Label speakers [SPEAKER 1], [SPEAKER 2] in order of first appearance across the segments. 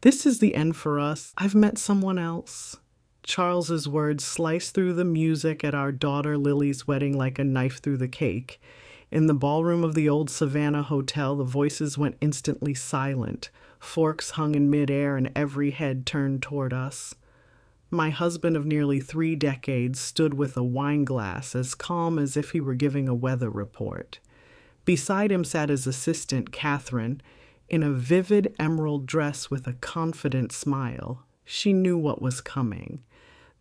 [SPEAKER 1] This is the end for us. I've met someone else. Charles's words sliced through the music at our daughter Lily's wedding like a knife through the cake. In the ballroom of the old Savannah Hotel, the voices went instantly silent. Forks hung in midair and every head turned toward us. My husband of nearly 3 decades stood with a wine glass, as calm as if he were giving a weather report. Beside him sat his assistant, Catherine, in a vivid emerald dress with a confident smile. She knew what was coming.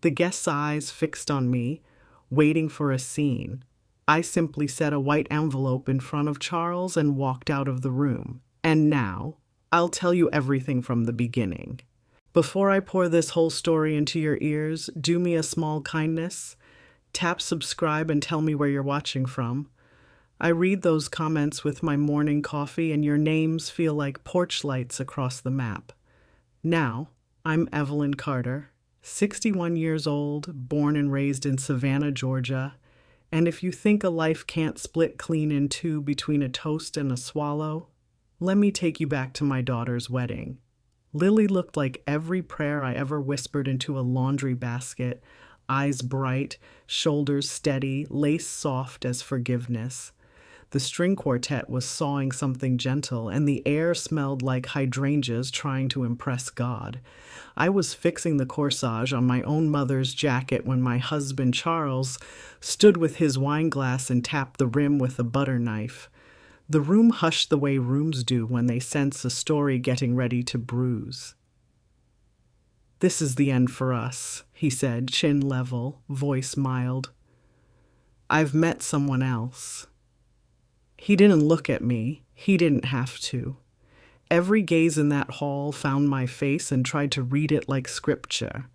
[SPEAKER 1] The guest's eyes fixed on me, waiting for a scene. I simply set a white envelope in front of Charles and walked out of the room. And now, I'll tell you everything from the beginning. Before I pour this whole story into your ears, do me a small kindness. Tap subscribe and tell me where you're watching from. I read those comments with my morning coffee, and your names feel like porch lights across the map. Now, I'm Evelyn Carter, 61 years old, born and raised in Savannah, Georgia. And if you think a life can't split clean in two between a toast and a swallow, let me take you back to my daughter's wedding. Lily looked like every prayer I ever whispered into a laundry basket, eyes bright, shoulders steady, lace soft as forgiveness. The string quartet was sawing something gentle, and the air smelled like hydrangeas trying to impress God. I was fixing the corsage on my own mother's jacket when my husband Charles stood with his wine glass and tapped the rim with a butter knife. The room hushed the way rooms do when they sense a story getting ready to bruise. "This is the end for us," he said, chin level, voice mild. "I've met someone else." He didn't look at me. He didn't have to. Every gaze in that hall found my face and tried to read it like scripture.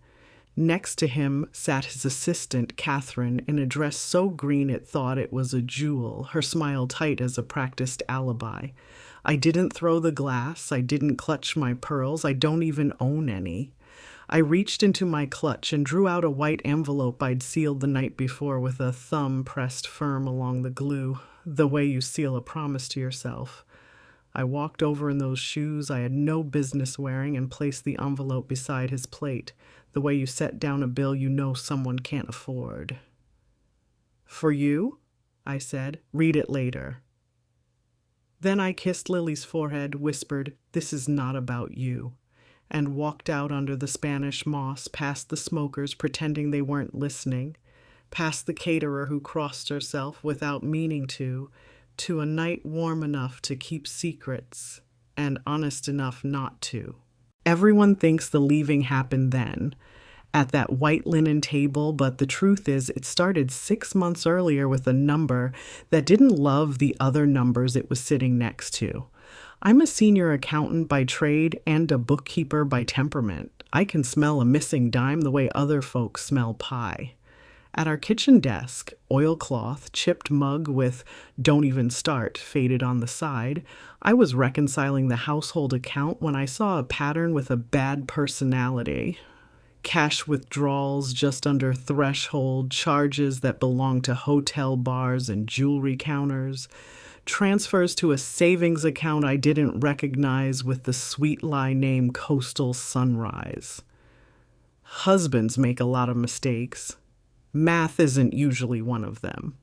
[SPEAKER 1] Next to him sat his assistant, Catherine, in a dress so green it thought it was a jewel, her smile tight as a practiced alibi. I didn't throw the glass. I didn't clutch my pearls. I don't even own any. I reached into my clutch and drew out a white envelope I'd sealed the night before with a thumb pressed firm along the glue, the way you seal a promise to yourself. I walked over in those shoes I had no business wearing and placed the envelope beside his plate, the way you set down a bill you know someone can't afford. "For you?" I said. "Read it later." Then I kissed Lily's forehead, whispered, "This is not about you," and walked out under the Spanish moss, past the smokers pretending they weren't listening, past the caterer who crossed herself without meaning to a night warm enough to keep secrets and honest enough not to. Everyone thinks the leaving happened then, at that white linen table, but the truth is it started 6 months earlier with a number that didn't love the other numbers it was sitting next to. I'm a senior accountant by trade and a bookkeeper by temperament. I can smell a missing dime the way other folks smell pie. At our kitchen desk, oilcloth, chipped mug with "Don't even start" faded on the side, I was reconciling the household account when I saw a pattern with a bad personality. Cash withdrawals just under threshold, charges that belong to hotel bars and jewelry counters, transfers to a savings account I didn't recognize with the sweet lie name Coastal Sunrise. Husbands make a lot of mistakes. Math isn't usually one of them.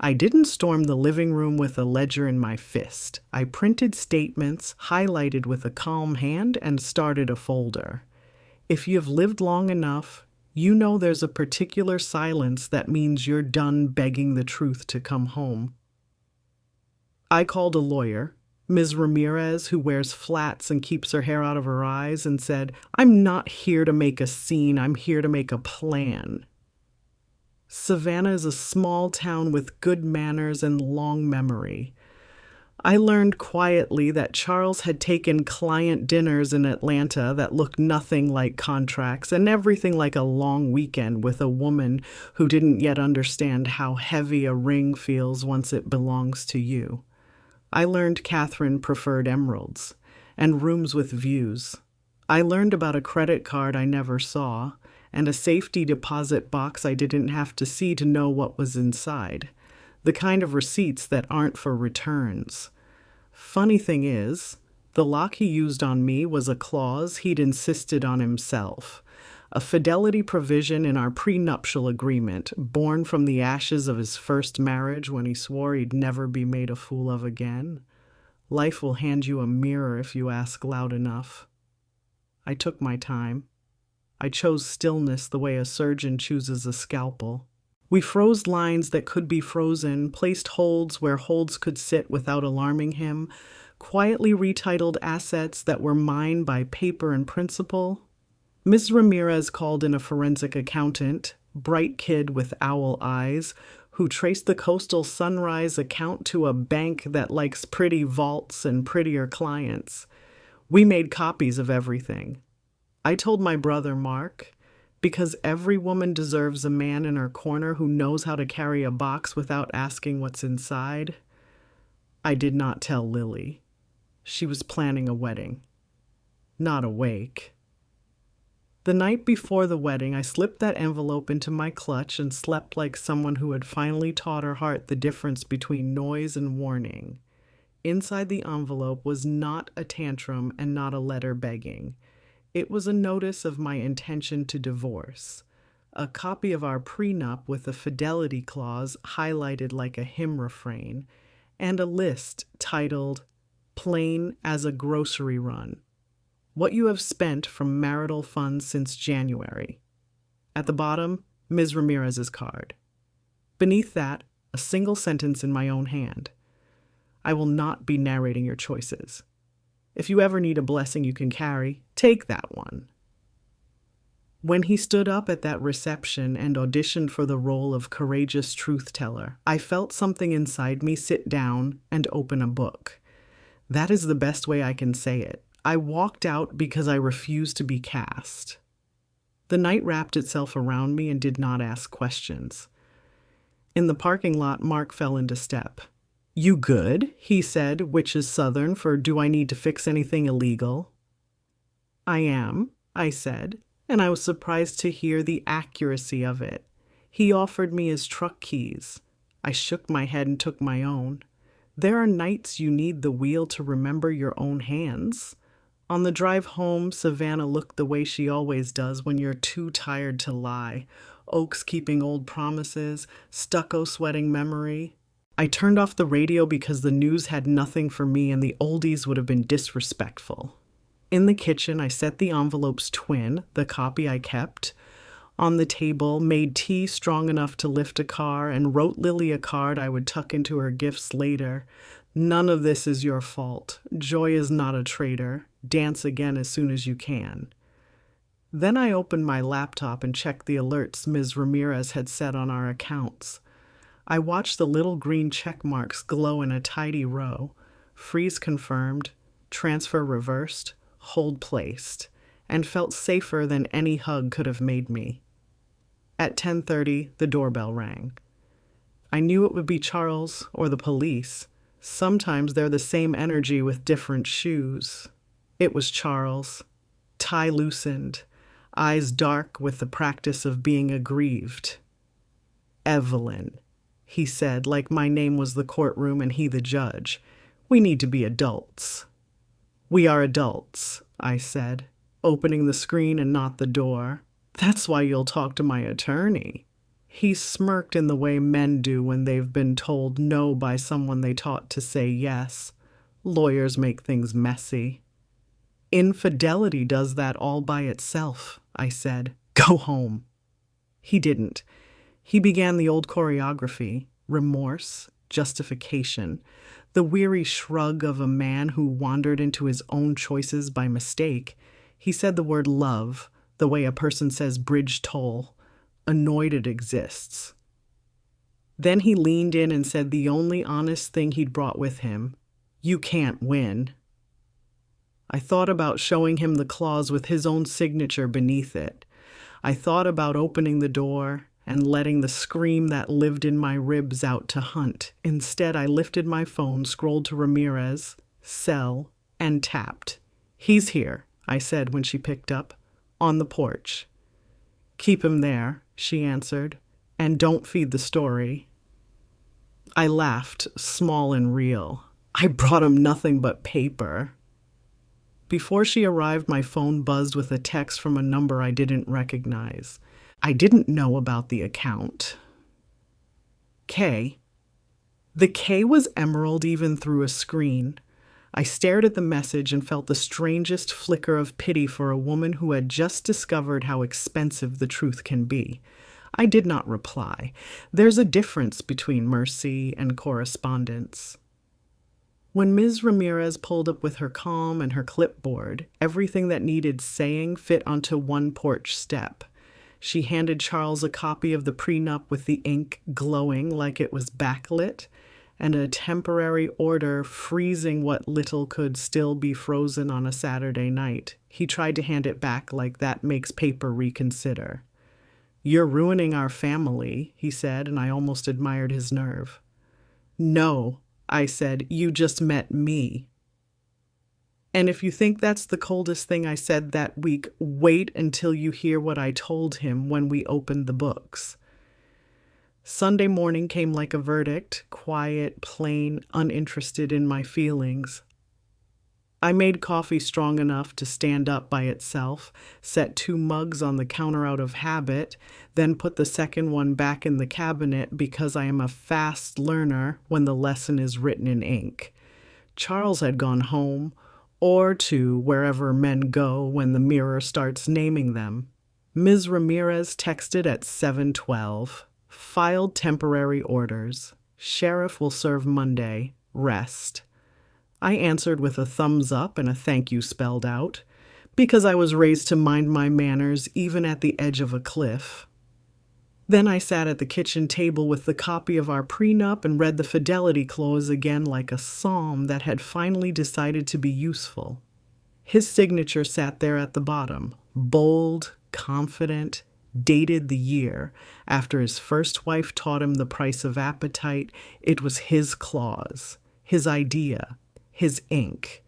[SPEAKER 1] I didn't storm the living room with a ledger in my fist. I printed statements, highlighted with a calm hand, and started a folder. If you've lived long enough, you know there's a particular silence that means you're done begging the truth to come home. I called a lawyer, Ms. Ramirez, who wears flats and keeps her hair out of her eyes, and said, "I'm not here to make a scene. I'm here to make a plan." Savannah is a small town with good manners and long memory. I learned quietly that Charles had taken client dinners in Atlanta that looked nothing like contracts and everything like a long weekend with a woman who didn't yet understand how heavy a ring feels once it belongs to you. I learned Catherine preferred emeralds and rooms with views. I learned about a credit card I never saw and a safety deposit box I didn't have to see to know what was inside, the kind of receipts that aren't for returns. Funny thing is, The lock he used on me was a clause he'd insisted on himself, a fidelity provision in our prenuptial agreement, born from the ashes of his first marriage when he swore he'd never be made a fool of again. Life will hand you a mirror if you ask loud enough. I took my time. I chose stillness the way a surgeon chooses a scalpel. We froze lines that could be frozen, placed holds where holds could sit without alarming him, quietly retitled assets that were mine by paper and principle. Ms. Ramirez called in a forensic accountant, bright kid with owl eyes, who traced the Coastal Sunrise account to a bank that likes pretty vaults and prettier clients. We made copies of everything. I told my brother, Mark, because every woman deserves a man in her corner who knows how to carry a box without asking what's inside. I did not tell Lily. She was planning a wedding, not a wake. The night before the wedding, I slipped that envelope into my clutch and slept like someone who had finally taught her heart the difference between noise and warning. Inside the envelope was not a tantrum and not a letter begging. It was a notice of my intention to divorce, a copy of our prenup with a fidelity clause highlighted like a hymn refrain, and a list titled, "Plain as a grocery run. What you have spent from marital funds since January." At the bottom, Ms. Ramirez's card. Beneath that, a single sentence in my own hand. I will not be narrating your choices. If you ever need a blessing you can carry, take that one. When he stood up at that reception and auditioned for the role of courageous truth-teller, I felt something inside me sit down and open a book. That is the best way I can say it. I walked out because I refused to be cast. The night wrapped itself around me and did not ask questions. In the parking lot, Mark fell into step. "You good?" he said, which is Southern for "do I need to fix anything illegal?" "I am," I said, and I was surprised to hear the accuracy of it. He offered me his truck keys. I shook my head and took my own. There are nights you need the wheel to remember your own hands. On the drive home, Savannah looked the way she always does when you're too tired to lie. Oaks keeping old promises, stucco sweating memory. I turned off the radio because the news had nothing for me and the oldies would have been disrespectful. In the kitchen, I set the envelope's twin, the copy I kept, on the table, made tea strong enough to lift a car, and wrote Lily a card I would tuck into her gifts later. "None of this is your fault. Joy is not a traitor. Dance again as soon as you can." Then I opened my laptop and checked the alerts Ms. Ramirez had set on our accounts. I watched the little green check marks glow in a tidy row. Freeze confirmed, transfer reversed, hold placed, and felt safer than any hug could have made me. At 10:30, the doorbell rang. I knew it would be Charles or the police. Sometimes they're the same energy with different shoes. It was Charles, tie loosened, eyes dark with the practice of being aggrieved. "Evelyn," he said, like my name was the courtroom and he the judge. "We need to be adults." "We are adults," I said, opening the screen and not the door. "That's why you'll talk to my attorney." He smirked in the way men do when they've been told no by someone they taught to say yes. Lawyers make things messy. "Infidelity does that all by itself," I said. "Go home." He didn't. He began the old choreography, remorse, justification, the weary shrug of a man who wandered into his own choices by mistake. He said the word love, the way a person says bridge toll, annoyed it exists. Then he leaned in and said the only honest thing he'd brought with him, "You can't win." I thought about showing him the clause with his own signature beneath it. I thought about opening the door and letting the scream that lived in my ribs out to hunt. Instead, I lifted my phone, scrolled to Ramirez, cell, and tapped. "He's here," I said when she picked up, "on the porch." "Keep him there," she answered, "and don't feed the story." I laughed, small and real. I brought him nothing but paper. Before she arrived, my phone buzzed with a text from a number I didn't recognize. I didn't know about the account. K. The K was emerald even through a screen. I stared at the message and felt the strangest flicker of pity for a woman who had just discovered how expensive the truth can be. I did not reply. There's a difference between mercy and correspondence. When Ms. Ramirez pulled up with her calm and her clipboard, everything that needed saying fit onto one porch step. She handed Charles a copy of the prenup with the ink glowing like it was backlit, and a temporary order freezing what little could still be frozen on a Saturday night. He tried to hand it back like that makes paper reconsider. "You're ruining our family," he said, and I almost admired his nerve. "No," I said, "you just met me." And if you think that's the coldest thing I said that week, wait until you hear what I told him when we opened the books. Sunday morning came like a verdict, quiet, plain, uninterested in my feelings. I made coffee strong enough to stand up by itself, set 2 mugs on the counter out of habit, then put the second one back in the cabinet because I am a fast learner when the lesson is written in ink. Charles had gone home, or to wherever men go when the mirror starts naming them. Ms. Ramirez texted at 7:12. Filed temporary orders. Sheriff will serve Monday. Rest. I answered with a thumbs up and a thank you spelled out, because I was raised to mind my manners even at the edge of a cliff. Then I sat at the kitchen table with the copy of our prenup and read the fidelity clause again like a psalm that had finally decided to be useful. His signature sat there at the bottom, bold, confident, dated the year. After his first wife taught him the price of appetite, it was his clause, his idea, his ink.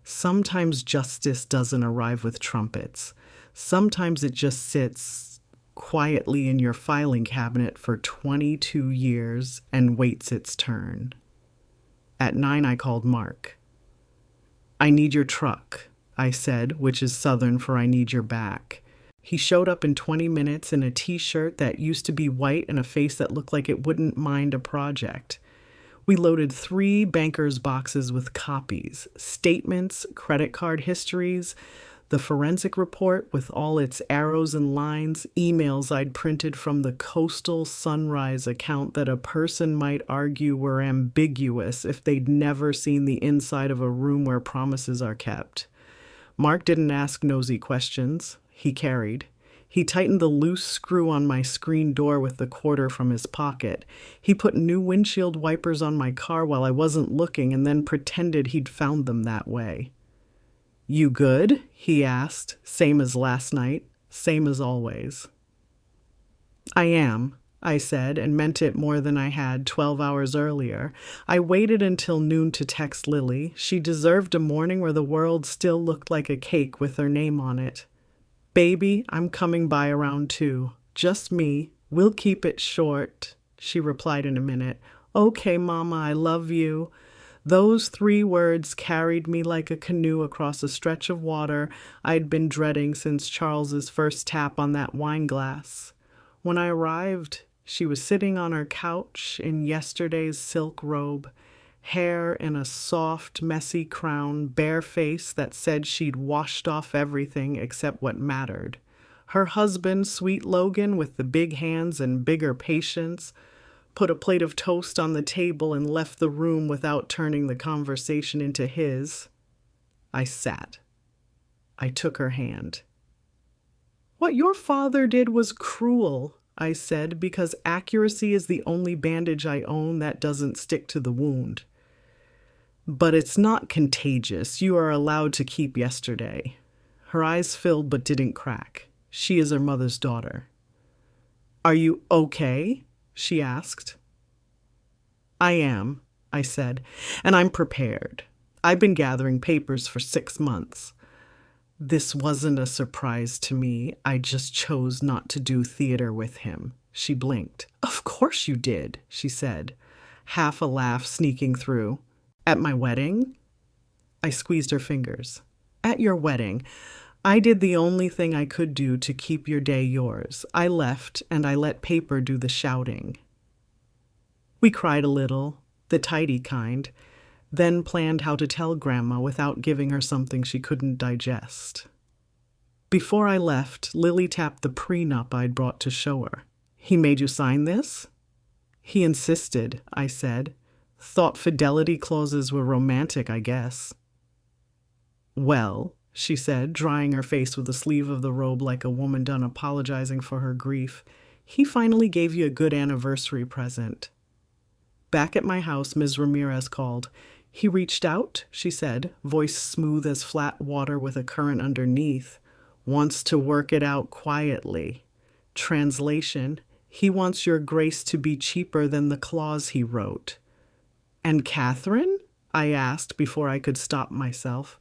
[SPEAKER 1] Sometimes justice doesn't arrive with trumpets. Sometimes it just sits quietly in your filing cabinet for 22 years and waits its turn. At 9, I called Mark. "I need your truck," I said, which is Southern for "I need your back." He showed up in 20 minutes in a t-shirt that used to be white and a face that looked like it wouldn't mind a project. We loaded 3 banker's boxes with copies, statements, credit card histories, the forensic report with all its arrows and lines, emails I'd printed from the Coastal Sunrise account that a person might argue were ambiguous if they'd never seen the inside of a room where promises are kept. Mark didn't ask nosy questions. He carried. He tightened the loose screw on my screen door with the quarter from his pocket. He put new windshield wipers on my car while I wasn't looking and then pretended he'd found them that way. "You good?" he asked, same as last night, same as always. "I am," I said, and meant it more than I had 12 hours earlier. I waited until noon to text Lily. She deserved a morning where the world still looked like a cake with her name on it. "Baby, I'm coming by around 2. Just me. We'll keep it short," she replied in a minute. "Okay, Mama, I love you." Those 3 words carried me like a canoe across a stretch of water I'd been dreading since Charles's first tap on that wine glass. When I arrived, she was sitting on her couch in yesterday's silk robe, hair in a soft, messy crown, bare face that said she'd washed off everything except what mattered. Her husband, sweet Logan, with the big hands and bigger patience, put a plate of toast on the table and left the room without turning the conversation into his. I sat. I took her hand. "What your father did was cruel," I said, because accuracy is the only bandage I own that doesn't stick to the wound. "But it's not contagious. You are allowed to keep yesterday." Her eyes filled but didn't crack. She is her mother's daughter. "Are you okay?" she asked. "I am," I said, "and I'm prepared. I've been gathering papers for 6 months. This wasn't a surprise to me. I just chose not to do theater with him." She blinked. "Of course you did," she said, half a laugh sneaking through. "At my wedding?" I squeezed her fingers. At your wedding, I did the only thing I could do to keep your day yours. I left, and I let paper do the shouting. We cried a little, the tidy kind, then planned how to tell Grandma without giving her something she couldn't digest. Before I left, Lily tapped the prenup I'd brought to show her. He made you sign this? He insisted, I said. Thought fidelity clauses were romantic, I guess. Well, she said, drying her face with the sleeve of the robe like a woman done apologizing for her grief, he finally gave you a good anniversary present. Back at my house, Ms. Ramirez called. He reached out, she said, voice smooth as flat water with a current underneath. Wants to work it out quietly. Translation, he wants your grace to be cheaper than the clause he wrote. And Catherine? I asked before I could stop myself.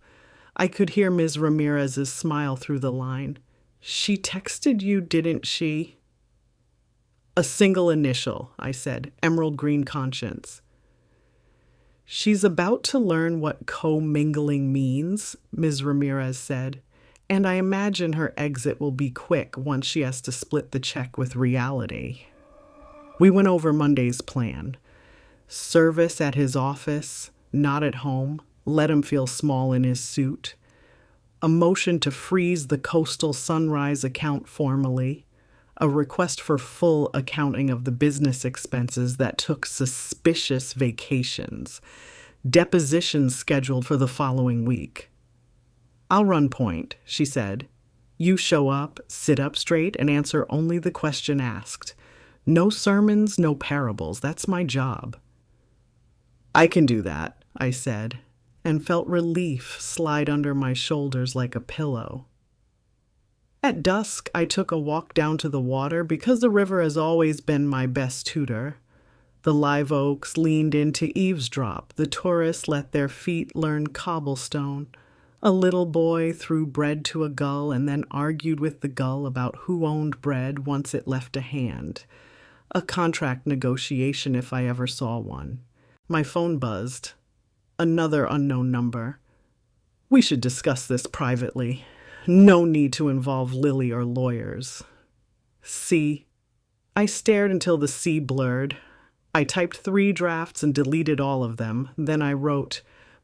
[SPEAKER 1] I could hear Ms. Ramirez's smile through the line. She texted you, didn't she? A single initial, I said, emerald green conscience. She's about to learn what commingling means, Ms. Ramirez said, and I imagine her exit will be quick once she has to split the check with reality. We went over Monday's plan. Service at his office, not at home, let him feel small in his suit. A motion to freeze the Coastal Sunrise account formally. A request for full accounting of the business expenses that took suspicious vacations. Depositions scheduled for the following week. I'll run point, she said. You show up, sit up straight, and answer only the question asked. No sermons, no parables. That's my job. I can do that, I said, and felt relief slide under my shoulders like a pillow. At dusk, I took a walk down to the water because the river has always been my best tutor. The live oaks leaned in to eavesdrop. The tourists let their feet learn cobblestone. A little boy threw bread to a gull and then argued with the gull about who owned bread once it left a hand. A contract negotiation if I ever saw one. My phone buzzed. Another unknown number. We should discuss this privately. No need to involve Lily or lawyers. C. I stared until the C blurred. I typed 3 drafts and deleted all of them. Then I wrote,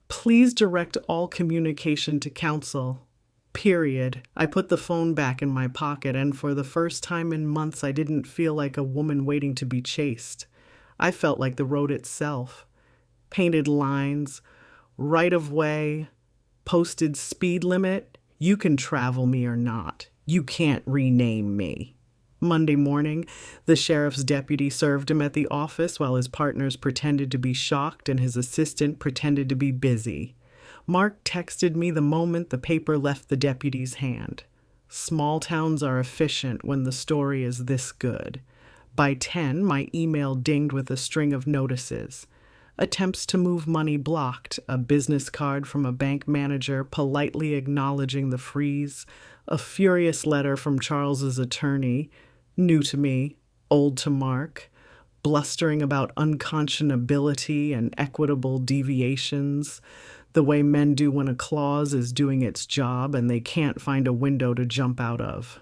[SPEAKER 1] please direct all communication to counsel. Period. I put the phone back in my pocket, and for the first time in months I didn't feel like a woman waiting to be chased. I felt like the road itself. Painted lines, right of way, posted speed limit. You can travel me or not. You can't rename me. Monday morning, the sheriff's deputy served him at the office while his partners pretended to be shocked and his assistant pretended to be busy. Mark texted me the moment the paper left the deputy's hand. Small towns are efficient when the story is this good. By 10, my email dinged with a string of notices. Attempts to move money blocked, a business card from a bank manager politely acknowledging the freeze, a furious letter from Charles's attorney, new to me, old to Mark, blustering about unconscionability and equitable deviations, the way men do when a clause is doing its job and they can't find a window to jump out of.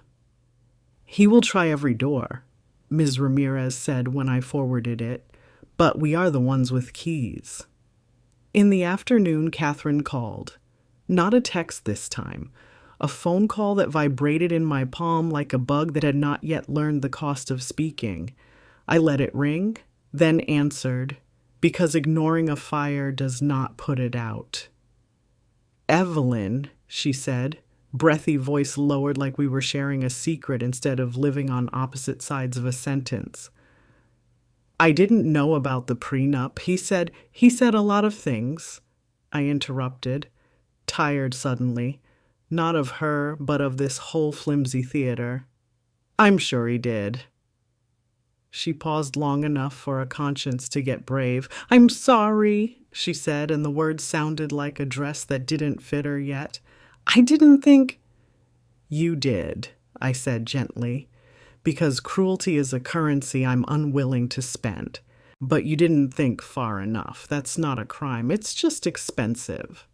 [SPEAKER 1] He will try every door, Ms. Ramirez said when I forwarded it, but we are the ones with keys. In the afternoon, Catherine called. Not a text this time. A phone call that vibrated in my palm like a bug that had not yet learned the cost of speaking. I let it ring, then answered, because ignoring a fire does not put it out. Evelyn, she said, breathy voice lowered like we were sharing a secret instead of living on opposite sides of a sentence. I didn't know about the prenup. He said a lot of things. I interrupted, tired suddenly. Not of her, but of this whole flimsy theater. I'm sure he did. She paused long enough for a conscience to get brave. I'm sorry, she said, and the words sounded like a dress that didn't fit her yet. I didn't think... You did, I said gently, because cruelty is a currency I'm unwilling to spend. But you didn't think far enough. That's not a crime. It's just expensive.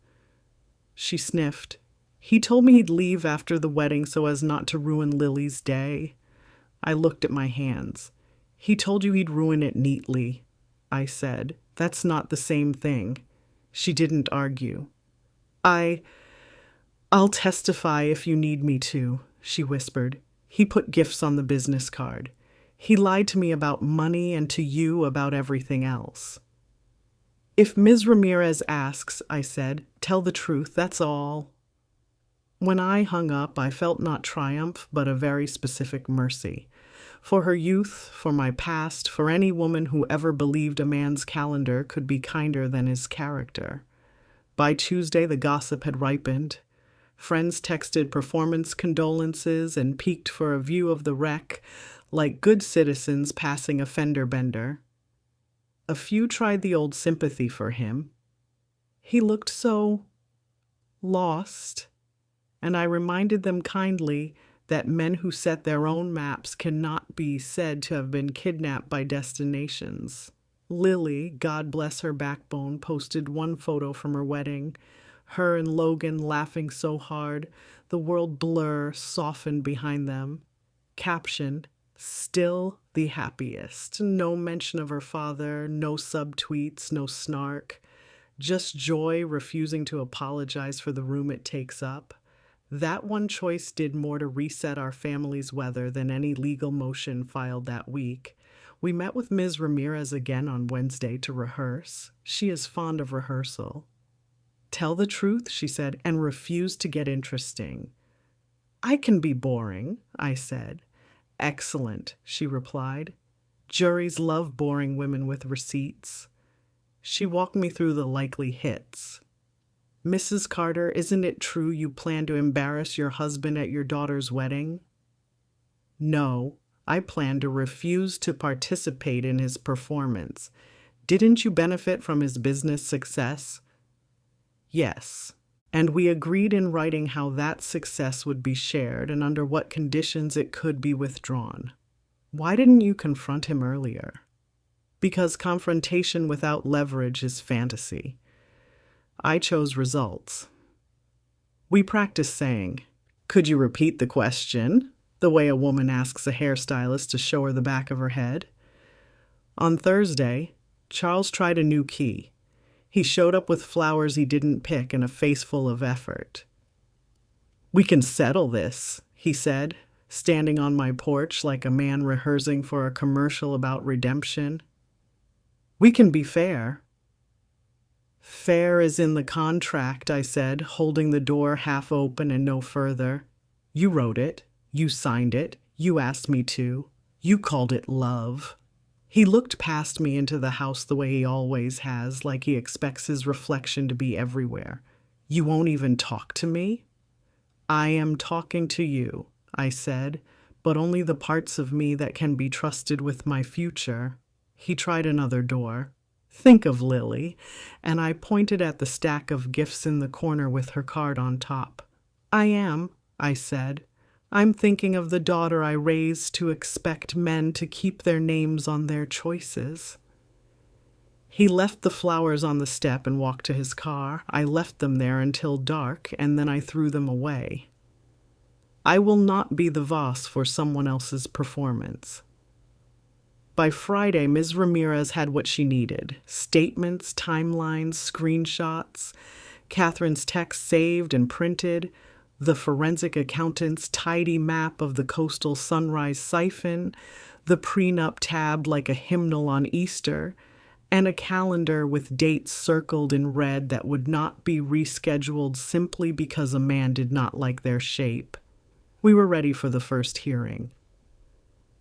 [SPEAKER 1] She sniffed. He told me he'd leave after the wedding so as not to ruin Lily's day. I looked at my hands. He told you he'd ruin it neatly, I said. That's not the same thing. She didn't argue. I'll testify if you need me to, she whispered. He put gifts on the business card. He lied to me about money and to you about everything else. If Ms. Ramirez asks, I said, tell the truth, that's all. When I hung up, I felt not triumph, but a very specific mercy. For her youth, for my past, for any woman who ever believed a man's calendar could be kinder than his character. By Tuesday, the gossip had ripened. Friends texted performance condolences and peeked for a view of the wreck, like good citizens passing a fender bender. A few tried the old sympathy for him. He looked so lost, and I reminded them kindly that men who set their own maps cannot be said to have been kidnapped by destinations. Lily, God bless her backbone, posted one photo from her wedding. Her and Logan laughing so hard, the world blur softened behind them. Caption, still the happiest. No mention of her father, no subtweets, no snark. Just joy refusing to apologize for the room it takes up. That one choice did more to reset our family's weather than any legal motion filed that week. We met with Ms. Ramirez again on Wednesday to rehearse. She is fond of rehearsal. Tell the truth, she said, and refuse to get interesting. I can be boring, I said. Excellent, she replied. Juries love boring women with receipts. She walked me through the likely hits. Mrs. Carter, isn't it true you plan to embarrass your husband at your daughter's wedding? No, I plan to refuse to participate in his performance. Didn't you benefit from his business success? Yes, and we agreed in writing how that success would be shared and under what conditions it could be withdrawn. Why didn't you confront him earlier? Because confrontation without leverage is fantasy. I chose results. We practiced saying, "Could you repeat the question?" the way a woman asks a hairstylist to show her the back of her head. On Thursday, Charles tried a new key. He showed up with flowers he didn't pick and a face full of effort. We can settle this, he said, standing on my porch like a man rehearsing for a commercial about redemption. We can be fair. Fair is in the contract, I said, holding the door half open and no further. You wrote it. You signed it. You asked me to. You called it love. He looked past me into the house the way he always has, like he expects his reflection to be everywhere. You won't even talk to me? I am talking to you, I said, but only the parts of me that can be trusted with my future. He tried another door. Think of Lily, and I pointed at the stack of gifts in the corner with her card on top. I am, I said. I'm thinking of the daughter I raised to expect men to keep their names on their choices. He left the flowers on the step and walked to his car. I left them there until dark, and then I threw them away. I will not be the vase for someone else's performance. By Friday, Ms. Ramirez had what she needed. Statements, timelines, screenshots, Catherine's text saved and printed, the forensic accountant's tidy map of the coastal sunrise siphon, the prenup tab like a hymnal on Easter, and a calendar with dates circled in red that would not be rescheduled simply because a man did not like their shape. We were ready for the first hearing.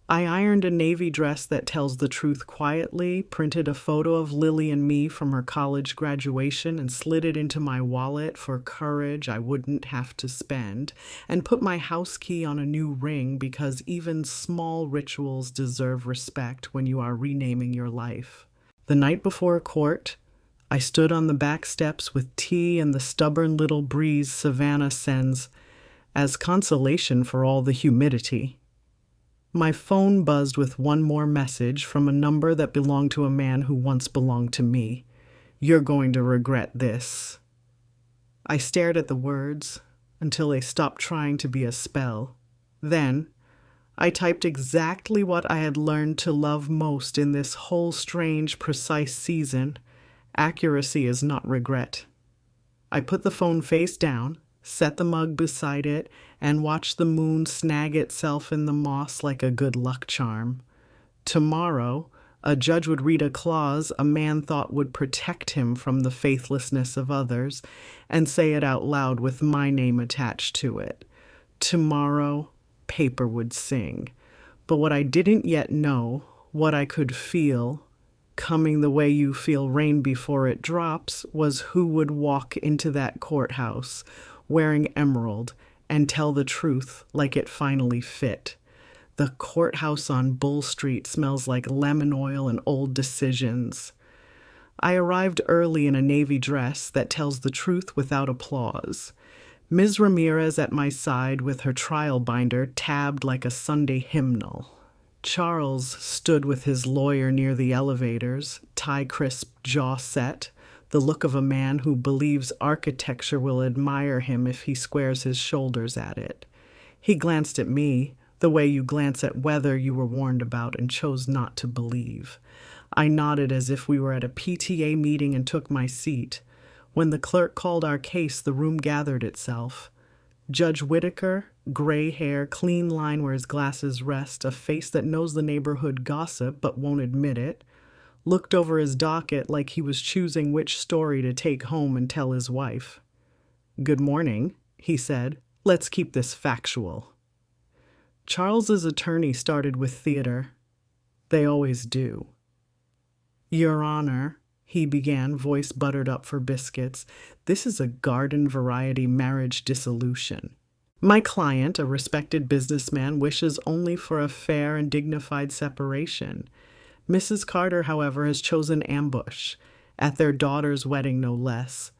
[SPEAKER 1] I ironed a navy dress that tells the truth quietly, printed a photo of Lily and me from her college graduation and slid it into my wallet for courage I wouldn't have to spend, and put my house key on a new ring because even small rituals deserve respect when you are renaming your life. The night before court, I stood on the back steps with tea and the stubborn little breeze Savannah sends as consolation for all the humidity. My phone buzzed with one more message from a number that belonged to a man who once belonged to me. You're going to regret this. I stared at the words. until they stopped trying to be a spell. Then, I typed exactly what I had learned to love most in this whole strange, precise season. Accuracy is not regret. I put the phone face down, set the mug beside it, and watched the moon snag itself in the moss like a good luck charm. Tomorrow, a judge would read a clause a man thought would protect him from the faithlessness of others and say it out loud with my name attached to it. Tomorrow, paper would sing. But what I didn't yet know, what I could feel, coming the way you feel rain before it drops, was who would walk into that courthouse wearing emerald and tell the truth like it finally fit. The courthouse on Bull Street smells like lemon oil and old decisions. I arrived early in a navy dress that tells the truth without applause. Ms. Ramirez at my side with her trial binder tabbed like a Sunday hymnal. Charles stood with his lawyer near the elevators, tie crisp, jaw set, the look of a man who believes architecture will admire him if he squares his shoulders at it. He glanced at me, the way you glance at weather you were warned about and chose not to believe. I nodded as if we were at a PTA meeting and took my seat. When the clerk called our case, the room gathered itself. Judge Whitaker, gray hair, clean line where his glasses rest, a face that knows the neighborhood gossip but won't admit it, looked over his docket like he was choosing which story to take home and tell his wife. "Good morning," he said. "Let's keep this factual." Charles's attorney started with theater. They always do. "Your Honor," he began, voice buttered up for biscuits, "this is a garden variety marriage dissolution. My client, a respected businessman, wishes only for a fair and dignified separation. Mrs. Carter, however, has chosen ambush, at their daughter's wedding no less,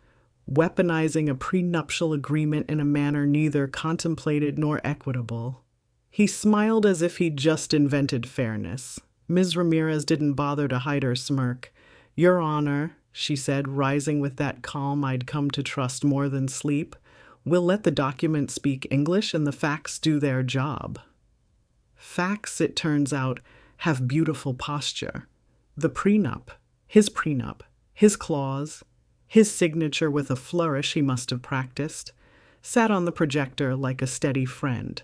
[SPEAKER 1] weaponizing a prenuptial agreement in a manner neither contemplated nor equitable." He smiled as if he'd just invented fairness. Ms. Ramirez didn't bother to hide her smirk. "Your Honor," she said, rising with that calm I'd come to trust more than sleep, "we'll let the document speak English and the facts do their job." Facts, it turns out, have beautiful posture. The prenup, his clause, his signature with a flourish he must have practiced, sat on the projector like a steady friend.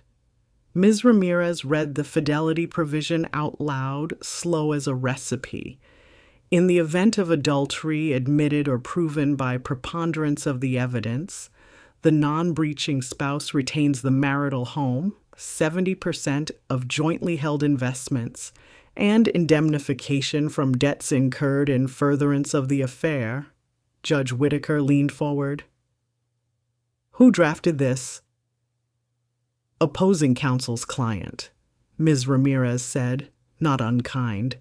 [SPEAKER 1] Ms. Ramirez read the fidelity provision out loud, slow as a recipe. In the event of adultery admitted or proven by preponderance of the evidence, the non-breaching spouse retains the marital home, 70% of jointly held investments, and indemnification from debts incurred in furtherance of the affair. Judge Whitaker leaned forward. "Who drafted this?" "Opposing counsel's client," Ms. Ramirez said, not unkind.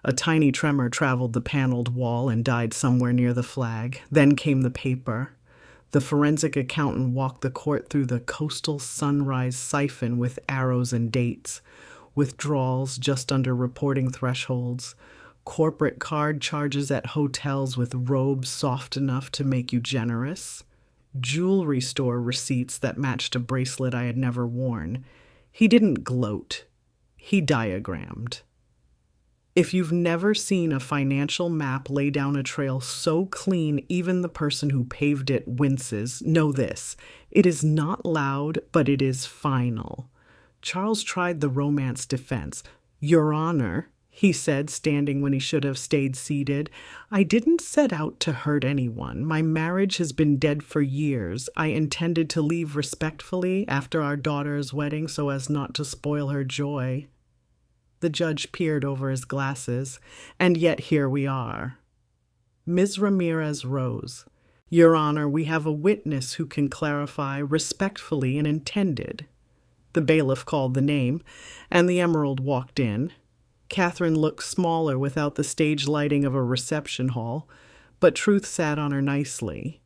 [SPEAKER 1] A tiny tremor traveled the paneled wall and died somewhere near the flag. Then came the paper. The forensic accountant walked the court through the coastal sunrise siphon with arrows and dates, withdrawals just under reporting thresholds, corporate card charges at hotels with robes soft enough to make you generous, jewelry store receipts that matched a bracelet I had never worn. He didn't gloat. He diagrammed. If you've never seen a financial map lay down a trail so clean even the person who paved it winces, know this. It is not loud, but it is final. Charles tried the romance defense. "Your Honor," he said, standing when he should have stayed seated, "I didn't set out to hurt anyone. My marriage has been dead for years. I intended to leave respectfully after our daughter's wedding so as not to spoil her joy." The judge peered over his glasses, and yet here we are. Ms. Ramirez rose. "Your Honor, we have a witness who can clarify respectfully and intended." The bailiff called the name, and the emerald walked in. Catherine looked smaller without the stage lighting of a reception hall, but truth sat on her nicely.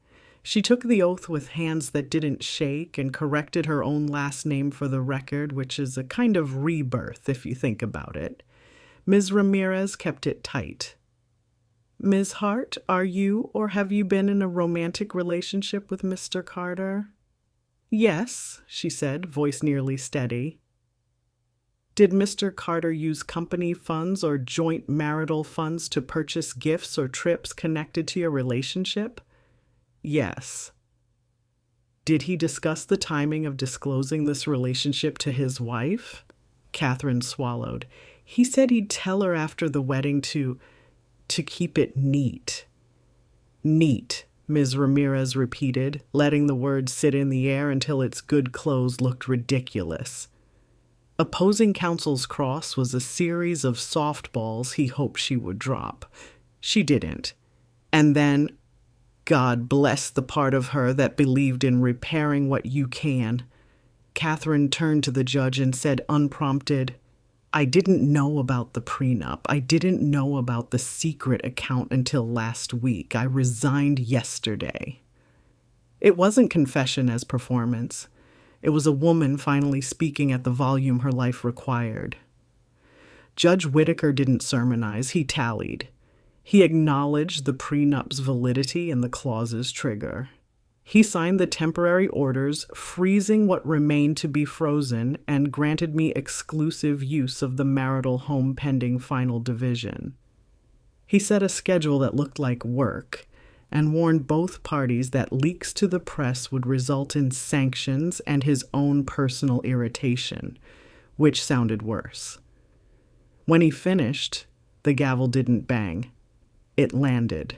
[SPEAKER 1] She took the oath with hands that didn't shake and corrected her own last name for the record, which is a kind of rebirth if you think about it. Ms. Ramirez kept it tight. "Ms. Hart, are you or have you been in a romantic relationship with Mr. Carter?" Yes, she said, voice nearly steady. Did Mr. Carter use company funds or joint marital funds to purchase gifts or trips connected to your relationship? Yes. Did he discuss the timing of disclosing this relationship to his wife? Catherine swallowed. He said he'd tell her after the wedding to keep it neat. Neat, Ms. Ramirez repeated, letting the word sit in the air until its good clothes looked ridiculous. Opposing counsel's cross was a series of softballs he hoped she would drop. She didn't. And then, God bless the part of her that believed in repairing what you can. Catherine turned to the judge and said unprompted, I didn't know about the prenup. I didn't know about the secret account until last week. I resigned yesterday. It wasn't confession as performance. It was a woman finally speaking at the volume her life required. Judge Whitaker didn't sermonize, he tallied. He acknowledged the prenup's validity and the clause's trigger. He signed the temporary orders, freezing what remained to be frozen, and granted me exclusive use of the marital home pending final division. He set a schedule that looked like work, and warned both parties that leaks to the press would result in sanctions and his own personal irritation, which sounded worse. When he finished, the gavel didn't bang. It landed.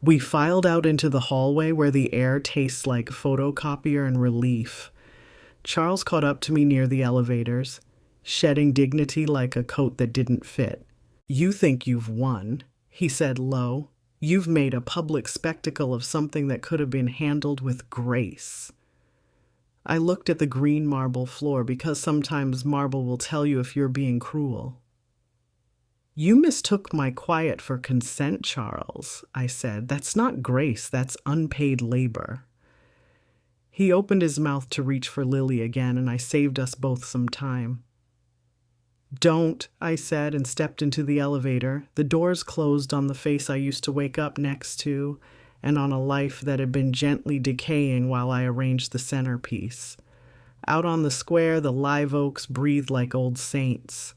[SPEAKER 1] We filed out into the hallway where the air tastes like photocopier and relief. Charles caught up to me near the elevators, shedding dignity like a coat that didn't fit. You think you've won, he said low. You've made a public spectacle of something that could have been handled with grace. I looked at the green marble floor because sometimes marble will tell you if you're being cruel. You mistook my quiet for consent, Charles, I said. That's not grace, that's unpaid labor. He opened his mouth to reach for Lily again, and I saved us both some time. Don't, I said, and stepped into the elevator. The doors closed on the face I used to wake up next to, and on a life that had been gently decaying while I arranged the centerpiece. Out on the square, the live oaks breathed like old saints.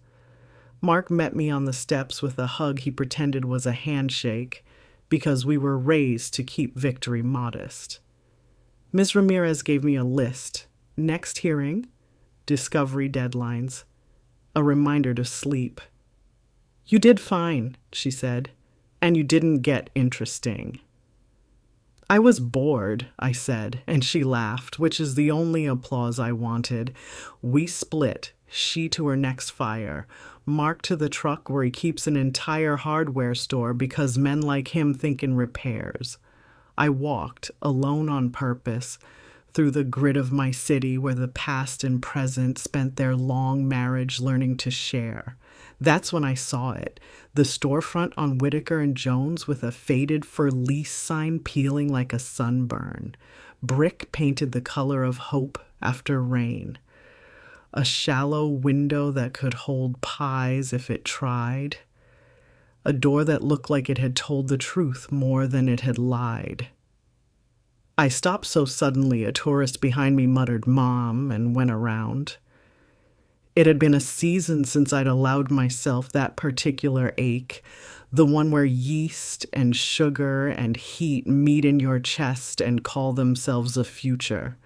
[SPEAKER 1] Mark met me on the steps with a hug he pretended was a handshake, because we were raised to keep victory modest. Ms. Ramirez gave me a list. Next hearing, discovery deadlines, a reminder to sleep. You did fine, she said, and you didn't get interesting. I was bored, I said, and she laughed, which is the only applause I wanted. We split, she to her next fire, Mark to the truck where he keeps an entire hardware store because men like him think in repairs. I walked, alone on purpose, through the grit of my city where the past and present spent their long marriage learning to share. That's when I saw it, the storefront on Whitaker and Jones with a faded for lease sign peeling like a sunburn. Brick painted the color of hope after rain. A shallow window that could hold pies if it tried. A door that looked like it had told the truth more than it had lied. I stopped so suddenly a tourist behind me muttered, "Mom," and went around. It had been a season since I'd allowed myself that particular ache, the one where yeast and sugar and heat meet in your chest and call themselves a future.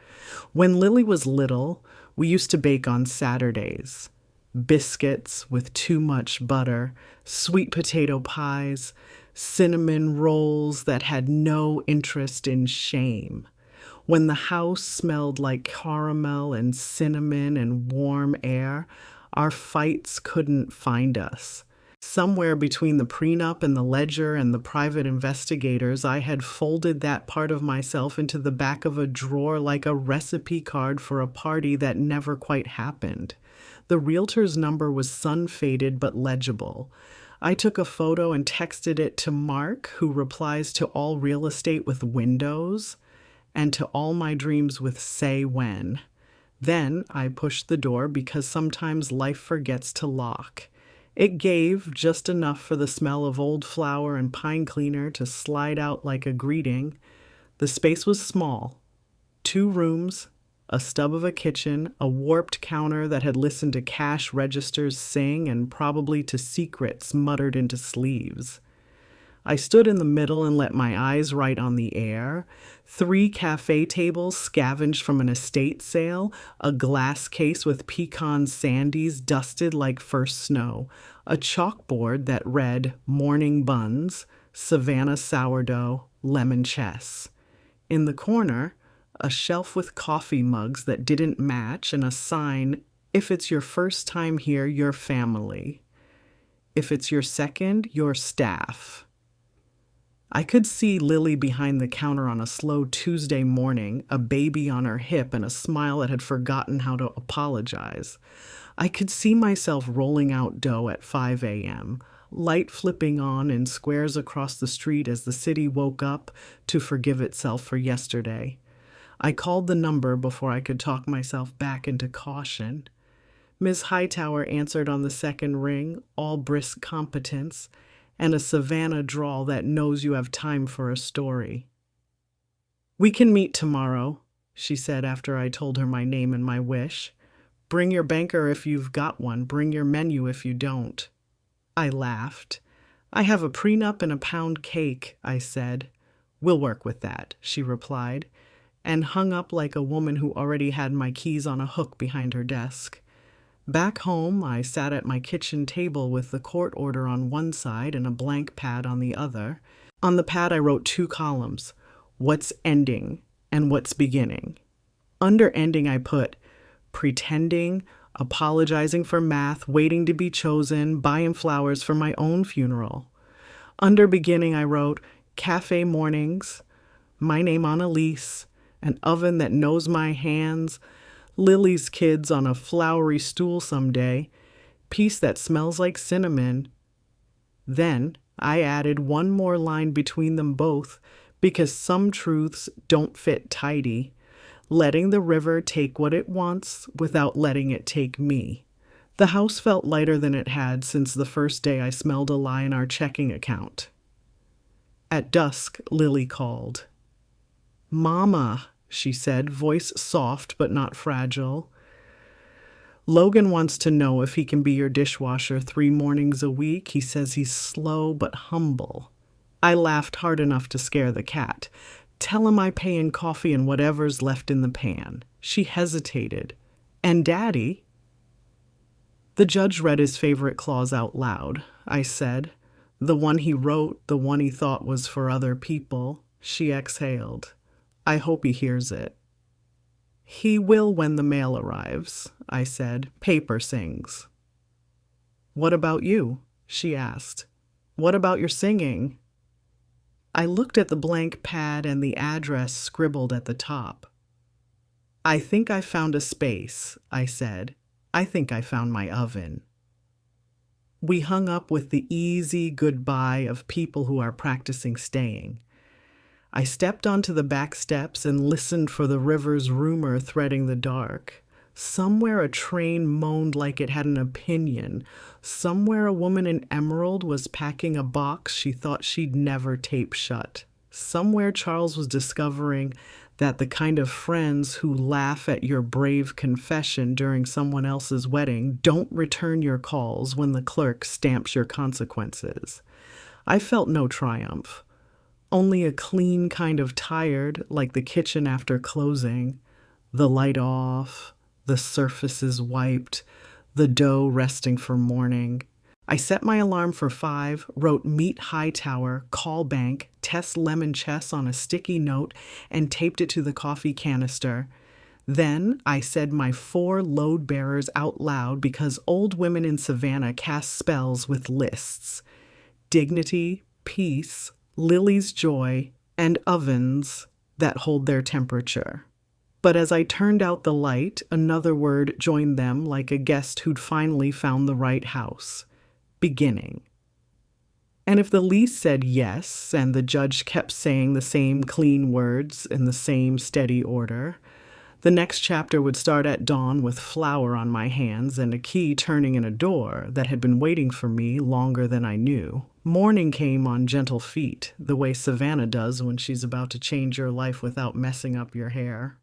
[SPEAKER 1] When Lily was little, we used to bake on Saturdays. Biscuits with too much butter, sweet potato pies, cinnamon rolls that had no interest in shame. When the house smelled like caramel and cinnamon and warm air, our fights couldn't find us. Somewhere between the prenup and the ledger and the private investigators, I had folded that part of myself into the back of a drawer like a recipe card for a party that never quite happened. The realtor's number was sun-faded but legible. I took a photo and texted it to Mark, who replies to all real estate with windows, and to all my dreams with say when. Then I pushed the door because sometimes life forgets to lock. It gave just enough for the smell of old flour and pine cleaner to slide out like a greeting. The space was small. 2 rooms, A stub of a kitchen, a warped counter that had listened to cash registers sing and probably to secrets muttered into sleeves. I stood in the middle and let my eyes write on the air. 3 cafe tables scavenged from an estate sale, a glass case with pecan sandies dusted like first snow, a chalkboard that read morning buns, Savannah sourdough, lemon chess. In the corner, a shelf with coffee mugs that didn't match and a sign, if it's your first time here, you're family. If it's your second, you're staff. I could see Lily behind the counter on a slow Tuesday morning, a baby on her hip and a smile that had forgotten how to apologize. I could see myself rolling out dough at 5 a.m., light flipping on in squares across the street as the city woke up to forgive itself for yesterday. I called the number before I could talk myself back into caution. Miss Hightower answered on the second ring, all brisk competence, and a Savannah drawl that knows you have time for a story. "We can meet tomorrow," she said after I told her my name and my wish. "Bring your banker if you've got one. Bring your menu if you don't." I laughed. "I have a prenup and a pound cake," I said. "We'll work with that," she replied, and hung up like a woman who already had my keys on a hook behind her desk. Back home, I sat at my kitchen table with the court order on one side and a blank pad on the other. On the pad, I wrote 2 columns, what's ending and what's beginning. Under ending, I put pretending, apologizing for math, waiting to be chosen, buying flowers for my own funeral. Under beginning, I wrote cafe mornings, my name on a lease, an oven that knows my hands, Lily's kids on a flowery stool someday, peace that smells like cinnamon. Then I added one more line between them both because some truths don't fit tidy, letting the river take what it wants without letting it take me. The house felt lighter than it had since the first day I smelled a lie in our checking account. At dusk, Lily called. "Mama," she said, voice soft but not fragile. "Logan wants to know if he can be your dishwasher 3 mornings a week. He says he's slow but humble." I laughed hard enough to scare the cat. "Tell him I pay in coffee and whatever's left in the pan." She hesitated. "And Daddy?" The judge read his favorite clause out loud. I said, "The one he wrote, the one he thought was for other people." She exhaled. "I hope he hears it." "He will when the mail arrives," I said. "Paper sings." "What about you?" she asked. "What about your singing?" I looked at the blank pad and the address scribbled at the top. "I think I found a space," I said. "I think I found my oven." We hung up with the easy goodbye of people who are practicing staying. I stepped onto the back steps and listened for the river's rumor threading the dark. Somewhere a train moaned like it had an opinion. Somewhere a woman in emerald was packing a box she thought she'd never tape shut. Somewhere Charles was discovering that the kind of friends who laugh at your brave confession during someone else's wedding don't return your calls when the clerk stamps your consequences. I felt no triumph. Only a clean kind of tired, like the kitchen after closing. The light off, the surfaces wiped, the dough resting for morning. I set my alarm for 5, wrote meet Hightower, call bank, test lemon chess on a sticky note, and taped it to the coffee canister. Then I said my 4 load bearers out loud because old women in Savannah cast spells with lists. Dignity, peace, Lily's joy, and ovens that hold their temperature. But as I turned out the light, another word joined them like a guest who'd finally found the right house. Beginning. And if the lease said yes, and the judge kept saying the same clean words in the same steady order, the next chapter would start at dawn with flour on my hands and a key turning in a door that had been waiting for me longer than I knew. Morning came on gentle feet, the way Savannah does when she's about to change your life without messing up your hair.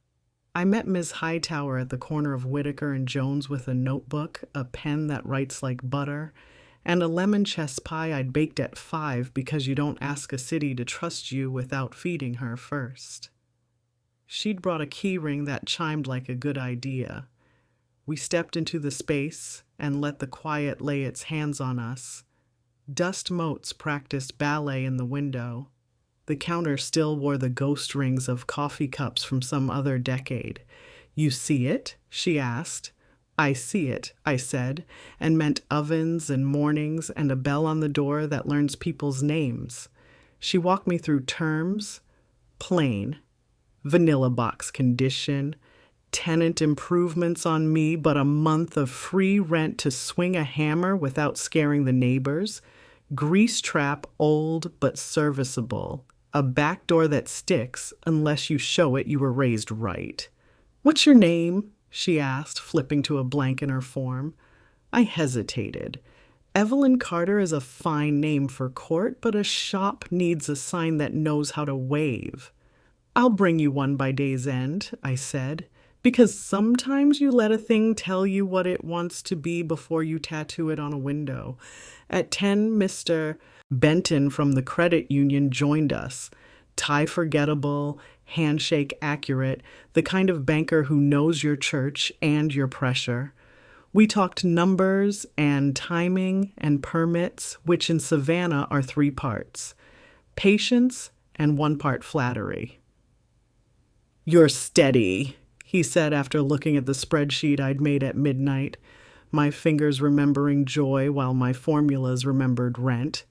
[SPEAKER 1] I met Ms. Hightower at the corner of Whitaker and Jones with a notebook, a pen that writes like butter, and a lemon chess pie I'd baked at 5 because you don't ask a city to trust you without feeding her first. She'd brought a key ring that chimed like a good idea. We stepped into the space and let the quiet lay its hands on us. Dust motes practiced ballet in the window. The counter still wore the ghost rings of coffee cups from some other decade. "You see it?" she asked. "I see it," I said, and meant ovens and mornings and a bell on the door that learns people's names. She walked me through terms: plain, vanilla box condition, tenant improvements on me, but a month of free rent to swing a hammer without scaring the neighbors, grease trap old but serviceable, a back door that sticks unless you show it you were raised right. "What's your name?" she asked, flipping to a blank in her form. I hesitated. Evelyn Carter is a fine name for court, but a shop needs a sign that knows how to wave. "I'll bring you one by day's end," I said, because sometimes you let a thing tell you what it wants to be before you tattoo it on a window. At 10, Mr. Benton from the credit union joined us. Tie forgettable, handshake accurate, the kind of banker who knows your church and your pressure. We talked numbers and timing and permits, which in Savannah are 3 parts: patience and 1 part flattery. "You're steady," he said after looking at the spreadsheet I'd made at midnight, my fingers remembering joy while my formulas remembered rent.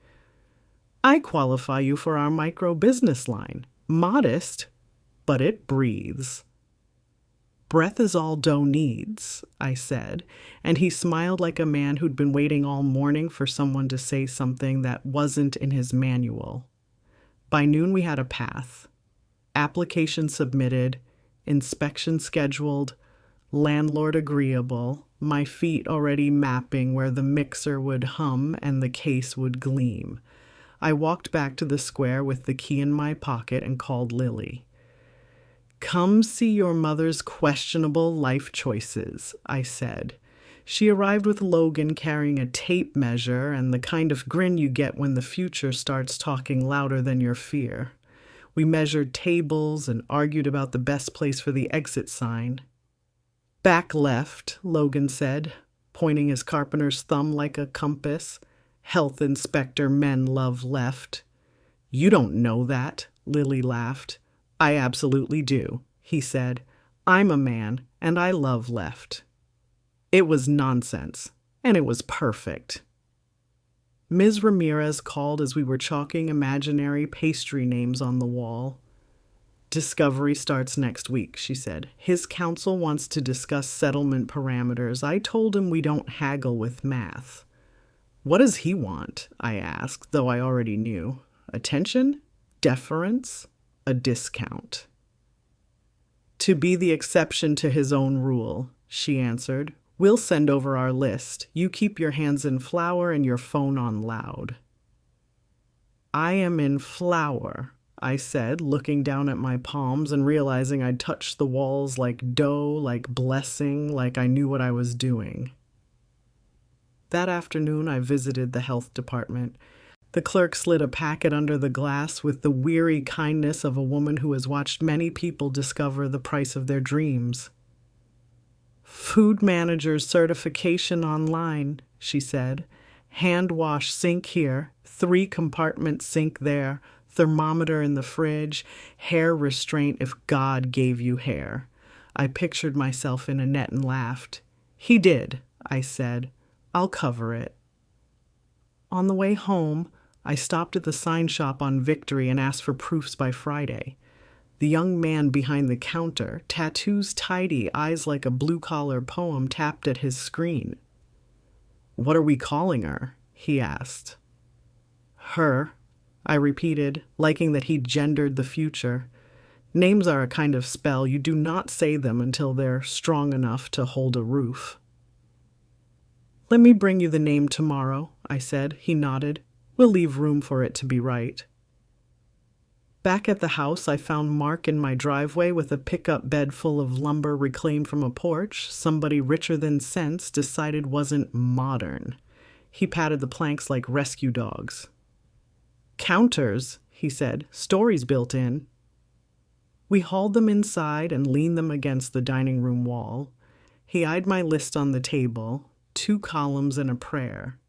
[SPEAKER 1] "I qualify you for our micro business line. Modest, but it breathes." "Breath is all dough needs," I said, and he smiled like a man who'd been waiting all morning for someone to say something that wasn't in his manual. By noon we had a path. Application submitted, inspection scheduled, landlord agreeable, my feet already mapping where the mixer would hum and the case would gleam. I walked back to the square with the key in my pocket and called Lily. "Come see your mother's questionable life choices," I said. She arrived with Logan carrying a tape measure and the kind of grin you get when the future starts talking louder than your fear. We measured tables and argued about the best place for the exit sign. "Back left," Logan said, pointing his carpenter's thumb like a compass. "Health inspector men love left." "You don't know that," Lily laughed. "I absolutely do," he said. "I'm a man, and I love left." It was nonsense, and it was perfect. Ms. Ramirez called as we were chalking imaginary pastry names on the wall. "Discovery starts next week," she said. "His counsel wants to discuss settlement parameters. I told him we don't haggle with math." "What does he want?" I asked, though I already knew. "Attention? Deference? A discount?" "To be the exception to his own rule," she answered. "We'll send over our list. You keep your hands in flour and your phone on loud." "I am in flour," I said, looking down at my palms and realizing I'd touched the walls like dough, like blessing, like I knew what I was doing. That afternoon, I visited the health department. The clerk slid a packet under the glass with the weary kindness of a woman who has watched many people discover the price of their dreams. "Food manager's certification online," she said. "Hand wash sink here, 3-compartment sink there, thermometer in the fridge, hair restraint if God gave you hair." I pictured myself in a net and laughed. "He did," I said. "I'll cover it." On the way home, I stopped at the sign shop on Victory and asked for proofs by Friday. The young man behind the counter, tattoos tidy, eyes like a blue-collar poem, tapped at his screen. "What are we calling her?" he asked. "Her," I repeated, liking that he gendered the future. Names are a kind of spell. You do not say them until they're strong enough to hold a roof. "Let me bring you the name tomorrow," I said. He nodded. "We'll leave room for it to be right." Back at the house, I found Mark in my driveway with a pickup bed full of lumber reclaimed from a porch somebody richer than sense decided wasn't modern. He patted the planks like rescue dogs. "Counters," he said, "stories built in." We hauled them inside and leaned them against the dining room wall. He eyed my list on the table, 2 columns and a prayer.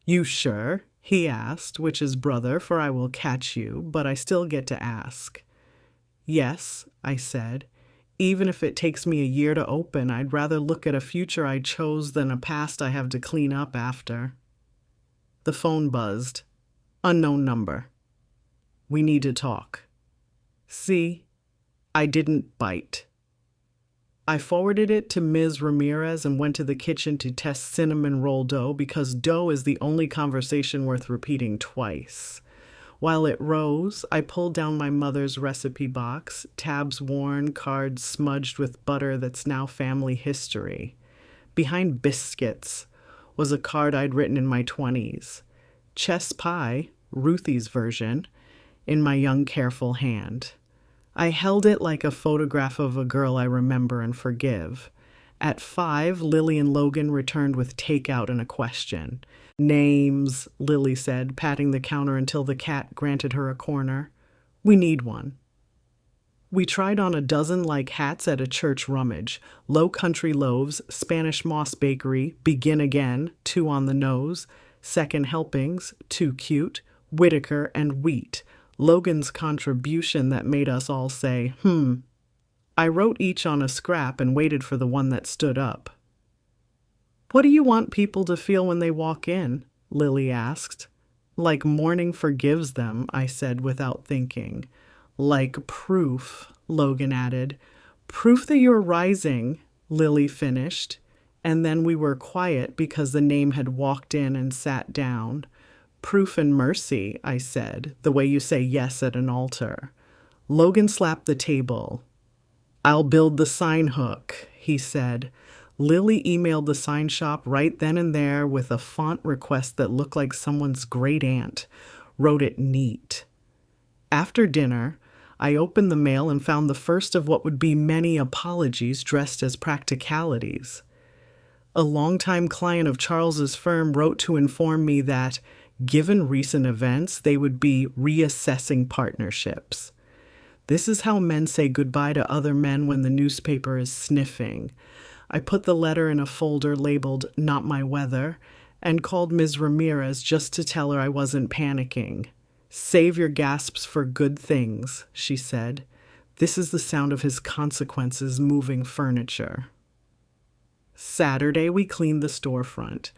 [SPEAKER 1] "You sure?" he asked, "which is brother, for I will catch you, but I still get to ask." "Yes," I said. "Even if it takes me a year to open, I'd rather look at a future I chose than a past I have to clean up after." The phone buzzed. Unknown number. "We need to talk." See, I didn't bite. I forwarded it to Ms. Ramirez and went to the kitchen to test cinnamon roll dough because dough is the only conversation worth repeating twice. While it rose, I pulled down my mother's recipe box, tabs worn, cards smudged with butter that's now family history. Behind biscuits was a card I'd written in my 20s. Chess pie, Ruthie's version, in my young, careful hand. I held it like a photograph of a girl I remember and forgive. At 5, Lily and Logan returned with takeout and a question. "Names," Lily said, patting the counter until the cat granted her a corner. "We need one." We tried on a dozen like hats at a church rummage. Low Country Loaves, Spanish Moss Bakery, Begin Again, 2 on the nose. Second Helpings, Too Cute, Whitaker, and Wheat. Logan's contribution that made us all say, I wrote each on a scrap and waited for the one that stood up. "What do you want people to feel when they walk in?" Lily asked. "Like morning forgives them," I said without thinking. "Like proof," Logan added. "Proof that you're rising," Lily finished. And then we were quiet because the name had walked in and sat down. "Proof and mercy," I said, the way you say yes at an altar. Logan slapped the table. "I'll build the sign hook," he said. Lily emailed the sign shop right then and there with a font request that looked like someone's great aunt. Wrote it neat. After dinner, I opened the mail and found the first of what would be many apologies dressed as practicalities. A longtime client of Charles's firm wrote to inform me that, given recent events, they would be reassessing partnerships. This is how men say goodbye to other men when the newspaper is sniffing. I put the letter in a folder labeled "Not My Weather" and called Ms. Ramirez just to tell her I wasn't panicking. "Save your gasps for good things," she said. "This is the sound of his consequences moving furniture." Saturday, we cleaned the storefront.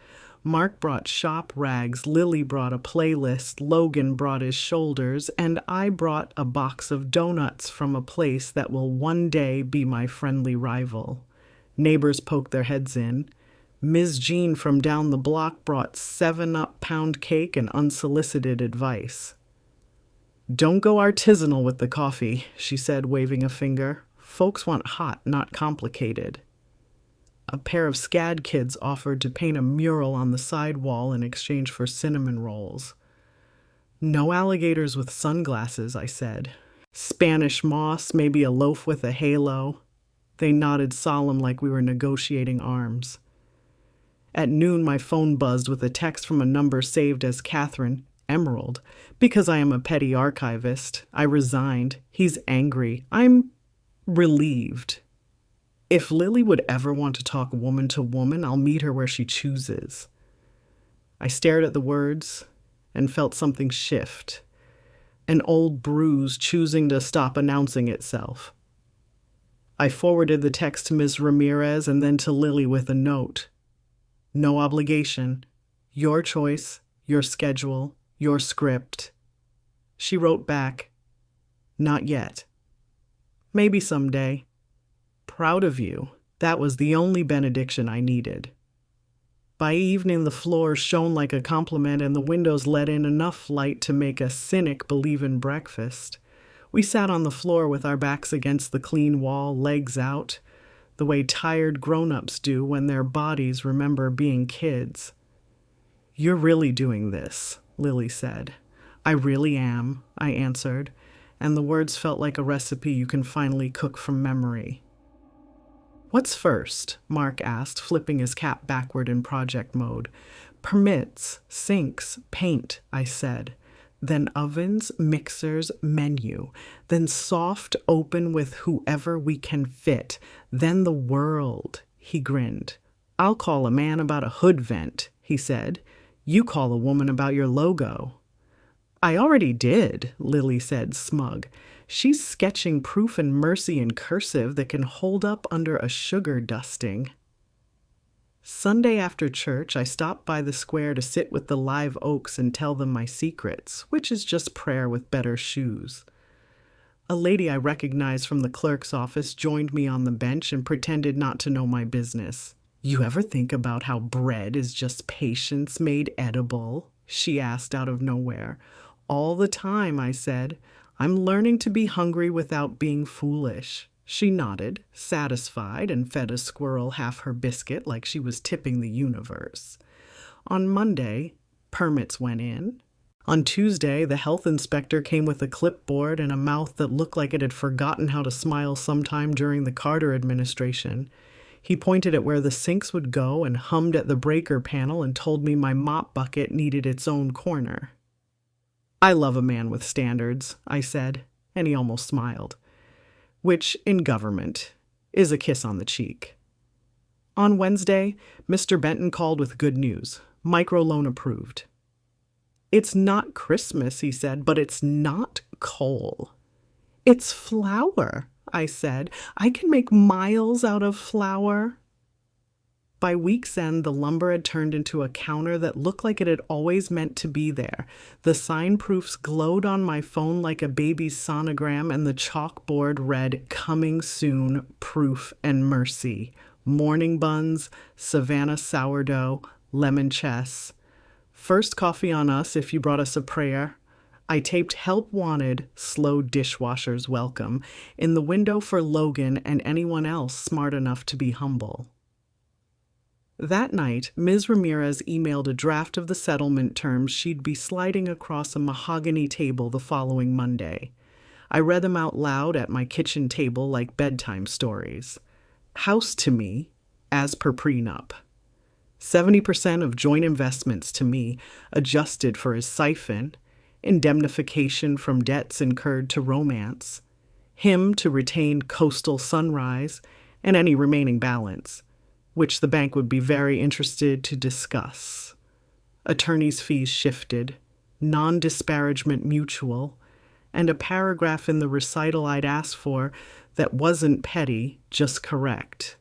[SPEAKER 1] Mark brought shop rags, Lily brought a playlist, Logan brought his shoulders, and I brought a box of donuts from a place that will one day be my friendly rival. Neighbors poked their heads in. Ms. Jean from down the block brought 7-Up pound cake and unsolicited advice. "Don't go artisanal with the coffee," she said, waving a finger. "Folks want hot, not complicated." A pair of SCAD kids offered to paint a mural on the side wall in exchange for cinnamon rolls. "No alligators with sunglasses," I said. "Spanish moss, maybe a loaf with a halo." They nodded solemn like we were negotiating arms. At noon, my phone buzzed with a text from a number saved as Catherine Emerald. Because I am a petty archivist, I resigned. He's angry. I'm relieved. If Lily would ever want to talk woman to woman, I'll meet her where she chooses. I stared at the words and felt something shift. An old bruise choosing to stop announcing itself. I forwarded the text to Ms. Ramirez and then to Lily with a note. "No obligation. Your choice, your schedule, your script." She wrote back, "Not yet. Maybe someday. Proud of you." That was the only benediction I needed. By evening, the floor shone like a compliment and the windows let in enough light to make a cynic believe in breakfast. We sat on the floor with our backs against the clean wall, legs out, the way tired grown-ups do when their bodies remember being kids. "You're really doing this," Lily said. "I really am," I answered. and the words felt like a recipe you can finally cook from memory. "What's first?" Mark asked, flipping his cap backward in project mode. "Permits, sinks, paint," I said. "Then ovens, mixers, menu. Then soft open with whoever we can fit. Then the world," he grinned. "I'll call a man about a hood vent," he said. "You call a woman about your logo." "I already did," Lily said, smug. "She's sketching proof and mercy in cursive that can hold up under a sugar dusting." Sunday after church, I stopped by the square to sit with the live oaks and tell them my secrets, which is just prayer with better shoes. A lady I recognized from the clerk's office joined me on the bench and pretended not to know my business. "You ever think about how bread is just patience made edible?" she asked out of nowhere. "All the time," I said. "I'm learning to be hungry without being foolish." She nodded, satisfied, and fed a squirrel half her biscuit like she was tipping the universe. On Monday, permits went in. On Tuesday, the health inspector came with a clipboard and a mouth that looked like it had forgotten how to smile sometime during the Carter administration. He pointed at where the sinks would go and hummed at the breaker panel and told me my mop bucket needed its own corner. "I love a man with standards," I said, and he almost smiled. Which, in government, is a kiss on the cheek. On Wednesday, Mr. Benton called with good news. Microloan approved. "It's not Christmas," he said, "but it's not coal." "It's flour," I said. "I can make miles out of flour." By week's end, the lumber had turned into a counter that looked like it had always meant to be there. The sign proofs glowed on my phone like a baby's sonogram, and the chalkboard read, "Coming soon, proof and mercy. Morning buns, Savannah sourdough, lemon chess. First coffee on us if you brought us a prayer." I taped "Help Wanted, Slow Dishwashers Welcome" in the window for Logan and anyone else smart enough to be humble. That night, Ms. Ramirez emailed a draft of the settlement terms she'd be sliding across a mahogany table the following Monday. I read them out loud at my kitchen table like bedtime stories. House to me, as per prenup. 70% of joint investments to me, adjusted for his siphon, indemnification from debts incurred to romance, him to retain coastal sunrise, and any remaining balance, which the bank would be very interested to discuss. Attorney's fees shifted, non-disparagement mutual, and a paragraph in the recital I'd asked for that wasn't petty, just correct.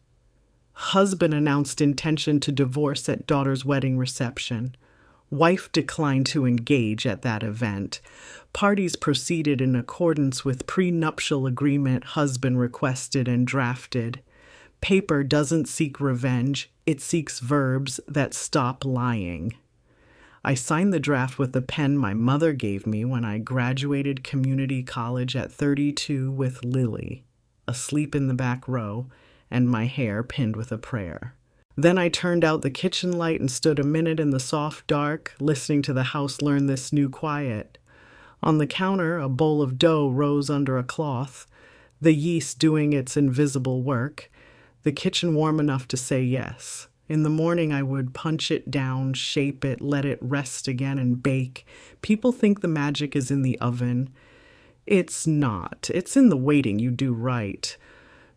[SPEAKER 1] Husband announced intention to divorce at daughter's wedding reception. Wife declined to engage at that event. Parties proceeded in accordance with prenuptial agreement husband requested and drafted. Paper doesn't seek revenge, it seeks verbs that stop lying. I signed the draft with the pen my mother gave me when I graduated community college at 32 with Lily, asleep in the back row, and my hair pinned with a prayer. Then I turned out the kitchen light and stood a minute in the soft dark, listening to the house learn this new quiet. On the counter, a bowl of dough rose under a cloth, the yeast doing its invisible work, the kitchen warm enough to say yes. In the morning, I would punch it down, shape it, let it rest again, and bake. People think the magic is in the oven. It's not. It's in the waiting you do right.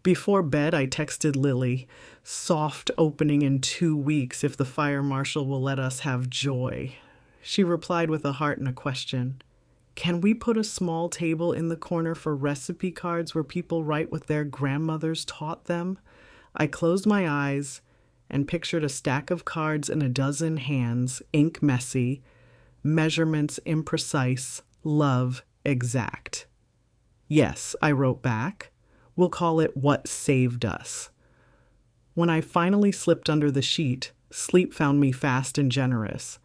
[SPEAKER 1] Before bed, I texted Lily, "Soft opening in 2 weeks if the fire marshal will let us have joy." She replied with a heart and a question. "Can we put a small table in the corner for recipe cards where people write what their grandmothers taught them?" I closed my eyes and pictured a stack of cards in a dozen hands, ink messy, measurements imprecise, love exact. "Yes," I wrote back. "We'll call it What Saved Us." When I finally slipped under the sheet, sleep found me fast and generous.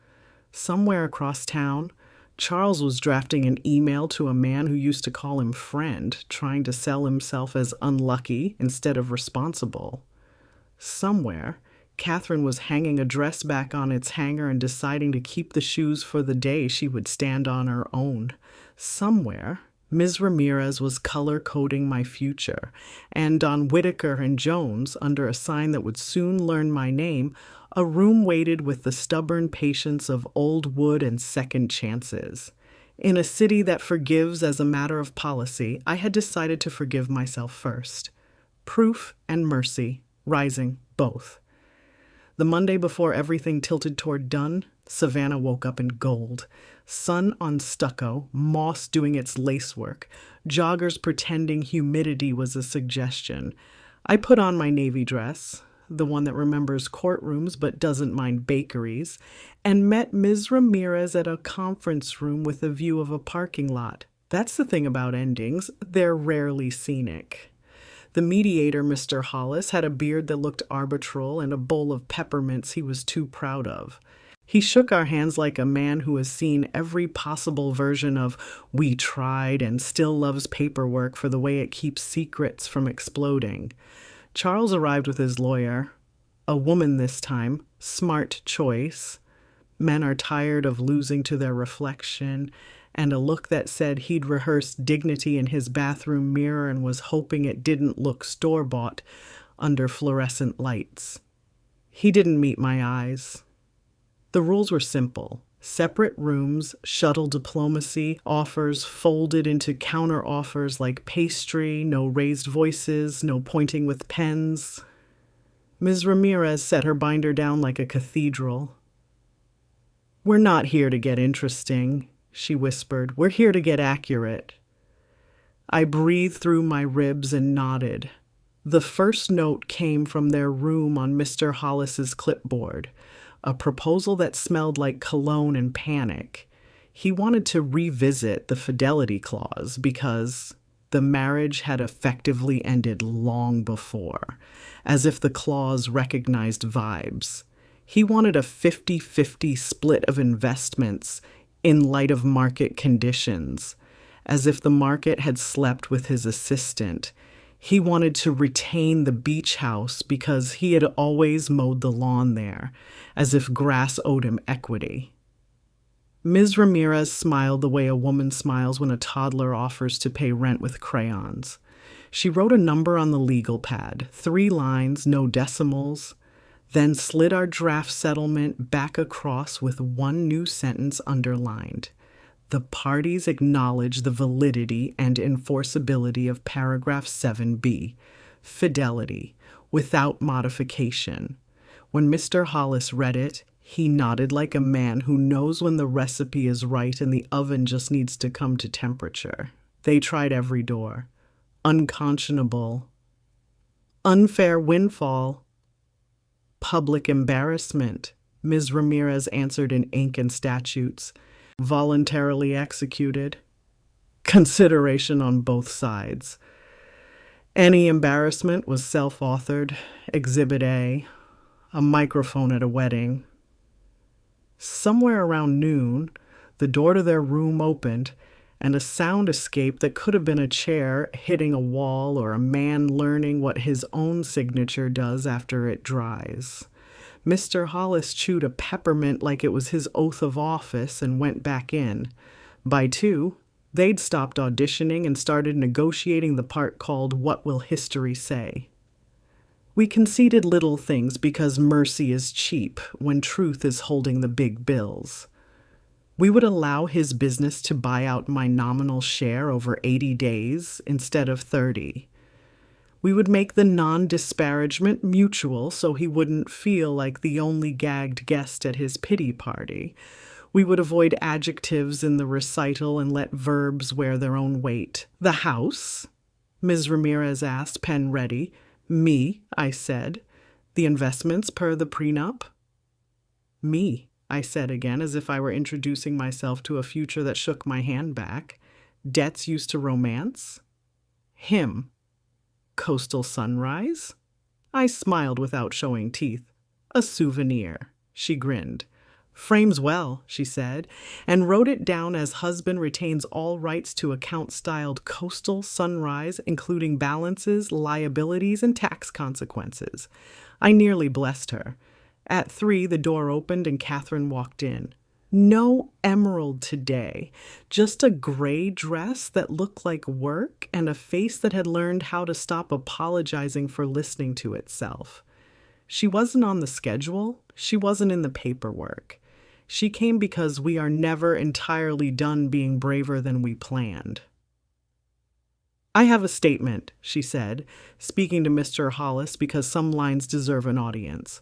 [SPEAKER 1] Somewhere across town, Charles was drafting an email to a man who used to call him friend, trying to sell himself as unlucky instead of responsible. Somewhere, Catherine was hanging a dress back on its hanger and deciding to keep the shoes for the day she would stand on her own. Somewhere, Ms. Ramirez was color-coding my future, and on Whitaker and Jones, under a sign that would soon learn my name, a room waited with the stubborn patience of old wood and second chances. In a city that forgives as a matter of policy, I had decided to forgive myself first. Proof and mercy, rising, both. The Monday before everything tilted toward done, Savannah woke up in gold. Sun on stucco, moss doing its lacework, joggers pretending humidity was a suggestion. I put on my navy dress, the one that remembers courtrooms but doesn't mind bakeries, and met Ms. Ramirez at a conference room with a view of a parking lot. That's the thing about endings, they're rarely scenic. The mediator, Mr. Hollis, had a beard that looked arbitral and a bowl of peppermints he was too proud of. He shook our hands like a man who has seen every possible version of "we tried" and still loves paperwork for the way it keeps secrets from exploding. Charles arrived with his lawyer. A woman this time, smart choice. Men are tired of losing to their reflection, and a look that said he'd rehearsed dignity in his bathroom mirror and was hoping it didn't look store-bought under fluorescent lights. He didn't meet my eyes. The rules were simple. Separate rooms, shuttle diplomacy, offers folded into counter offers like pastry, no raised voices, no pointing with pens. Ms. Ramirez set her binder down like a cathedral. "We're not here to get interesting," she whispered. "We're here to get accurate." I breathed through my ribs and nodded. The first note came from their room on Mr. Hollis's clipboard, a proposal that smelled like cologne and panic. He wanted to revisit the fidelity clause because the marriage had effectively ended long before, as if the clause recognized vibes. He wanted a 50-50 split of investments in light of market conditions, as if the market had slept with his assistant. He wanted to retain the beach house because he had always mowed the lawn there, as if grass owed him equity. Ms. Ramirez smiled the way a woman smiles when a toddler offers to pay rent with crayons. She wrote a number on the legal pad, 3 lines, no decimals, then slid our draft settlement back across with one new sentence underlined. The parties acknowledge the validity and enforceability of paragraph 7B, fidelity, without modification. When Mr. Hollis read it, he nodded like a man who knows when the recipe is right and the oven just needs to come to temperature. They tried every door. Unconscionable. Unfair windfall. Public embarrassment, Ms. Ramirez answered in ink and statutes. Voluntarily executed. Consideration on both sides. Any embarrassment was self-authored. Exhibit A. A microphone at a wedding. Somewhere around noon, the door to their room opened, and a sound escaped that could have been a chair hitting a wall or a man learning what his own signature does after it dries. Mr. Hollis chewed a peppermint like it was his oath of office and went back in. By 2, they'd stopped auditioning and started negotiating the part called What Will History Say? We conceded little things because mercy is cheap when truth is holding the big bills. We would allow his business to buy out my nominal share over 80 days instead of 30. We would make the non-disparagement mutual so he wouldn't feel like the only gagged guest at his pity party. We would avoid adjectives in the recital and let verbs wear their own weight. "The house?" Ms. Ramirez asked, pen ready. "Me," I said. "The investments per the prenup?" "Me," I said again, as if I were introducing myself to a future that shook my hand back. "Debts used to romance?" "Him." "Coastal sunrise?" I smiled without showing teeth. "A souvenir." She grinned. "Frames well," she said, and wrote it down as husband retains all rights to account styled coastal sunrise, including balances, liabilities, and tax consequences. I nearly blessed her. At 3, the door opened and Catherine walked in. No emerald today, just a gray dress that looked like work and a face that had learned how to stop apologizing for listening to itself. She wasn't on the schedule, she wasn't in the paperwork. She came because we are never entirely done being braver than we planned. I have a statement, she said, speaking to Mr. Hollis because some lines deserve an audience.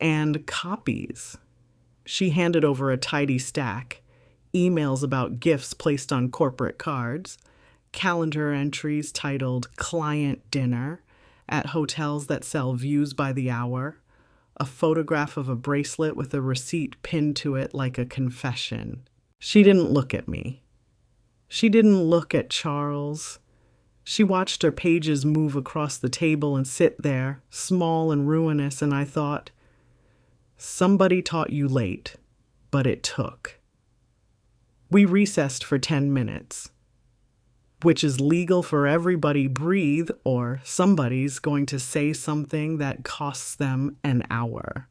[SPEAKER 1] And copies. She handed over a tidy stack, emails about gifts placed on corporate cards, calendar entries titled Client Dinner at hotels that sell views by the hour, a photograph of a bracelet with a receipt pinned to it like a confession. She didn't look at me. She didn't look at Charles. She watched her pages move across the table and sit there, small and ruinous, and I thought, somebody taught you late, but it took. We recessed for 10 minutes, which is legal for everybody breathe, or somebody's going to say something that costs them an hour.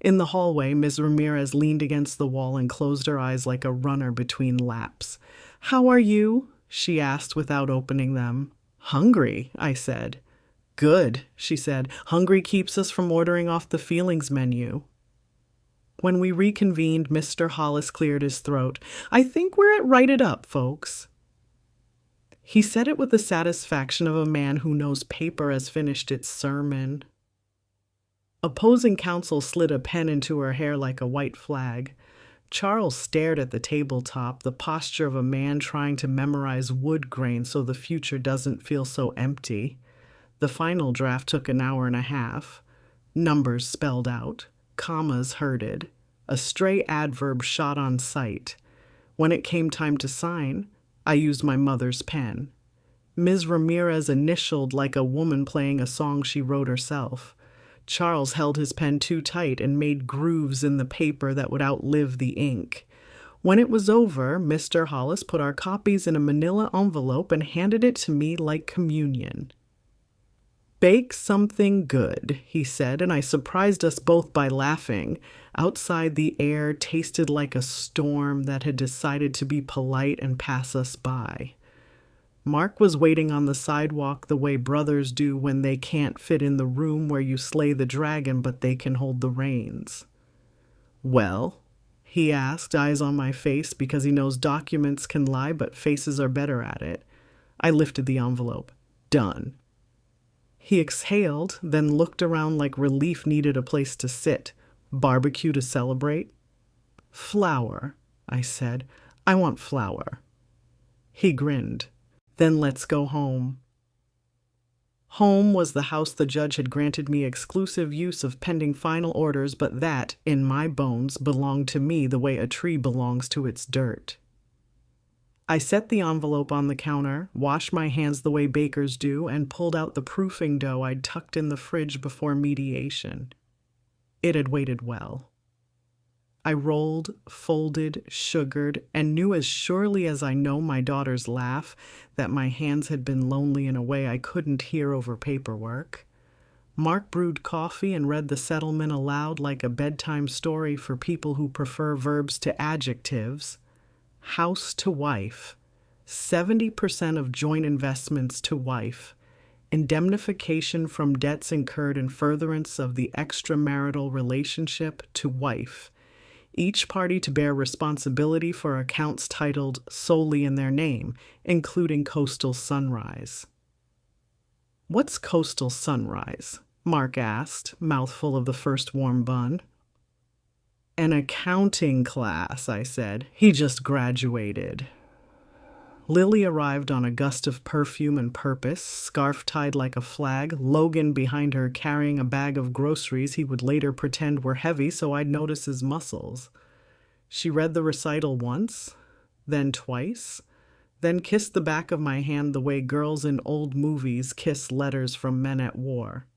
[SPEAKER 1] In the hallway, Ms. Ramirez leaned against the wall and closed her eyes like a runner between laps. "How are you?" she asked without opening them. "Hungry," I said. "Good," she said. "Hungry keeps us from ordering off the feelings menu." When we reconvened, Mr. Hollis cleared his throat. "I think we're at Write It Up, folks." He said it with the satisfaction of a man who knows paper has finished its sermon. Opposing counsel slid a pen into her hair like a white flag. Charles stared at the tabletop, the posture of a man trying to memorize wood grain so the future doesn't feel so empty. The final draft took an hour and a half. Numbers spelled out, commas herded, a stray adverb shot on sight. When it came time to sign, I used my mother's pen. Ms. Ramirez initialed like a woman playing a song she wrote herself. Charles held his pen too tight and made grooves in the paper that would outlive the ink. When it was over, Mr. Hollis put our copies in a manila envelope and handed it to me like communion. "Bake something good," he said, and I surprised us both by laughing. Outside, the air tasted like a storm that had decided to be polite and pass us by. Mark was waiting on the sidewalk the way brothers do when they can't fit in the room where you slay the dragon, but they can hold the reins. "Well?" he asked, eyes on my face, because he knows documents can lie, but faces are better at it. I lifted the envelope. "Done." He exhaled, then looked around like relief needed a place to sit. "Barbecue to celebrate?" "Flour," I said. "I want flour." He grinned. "Then let's go home." Home was the house the judge had granted me exclusive use of pending final orders, but that, in my bones, belonged to me the way a tree belongs to its dirt. I set the envelope on the counter, washed my hands the way bakers do, and pulled out the proofing dough I'd tucked in the fridge before mediation. It had waited well. I rolled, folded, sugared, and knew as surely as I know my daughter's laugh that my hands had been lonely in a way I couldn't hear over paperwork. Mark brewed coffee and read the settlement aloud like a bedtime story for people who prefer verbs to adjectives. House to wife, 70% of joint investments to wife, indemnification from debts incurred in furtherance of the extramarital relationship to wife, each party to bear responsibility for accounts titled solely in their name, including Coastal Sunrise. "What's Coastal Sunrise?" Mark asked, mouthful of the first warm bun. "An accounting class," I said. "He just graduated." Lily arrived on a gust of perfume and purpose, scarf tied like a flag, Logan behind her carrying a bag of groceries he would later pretend were heavy so I'd notice his muscles. She read the recital once, then twice, then kissed the back of my hand the way girls in old movies kiss letters from men at war.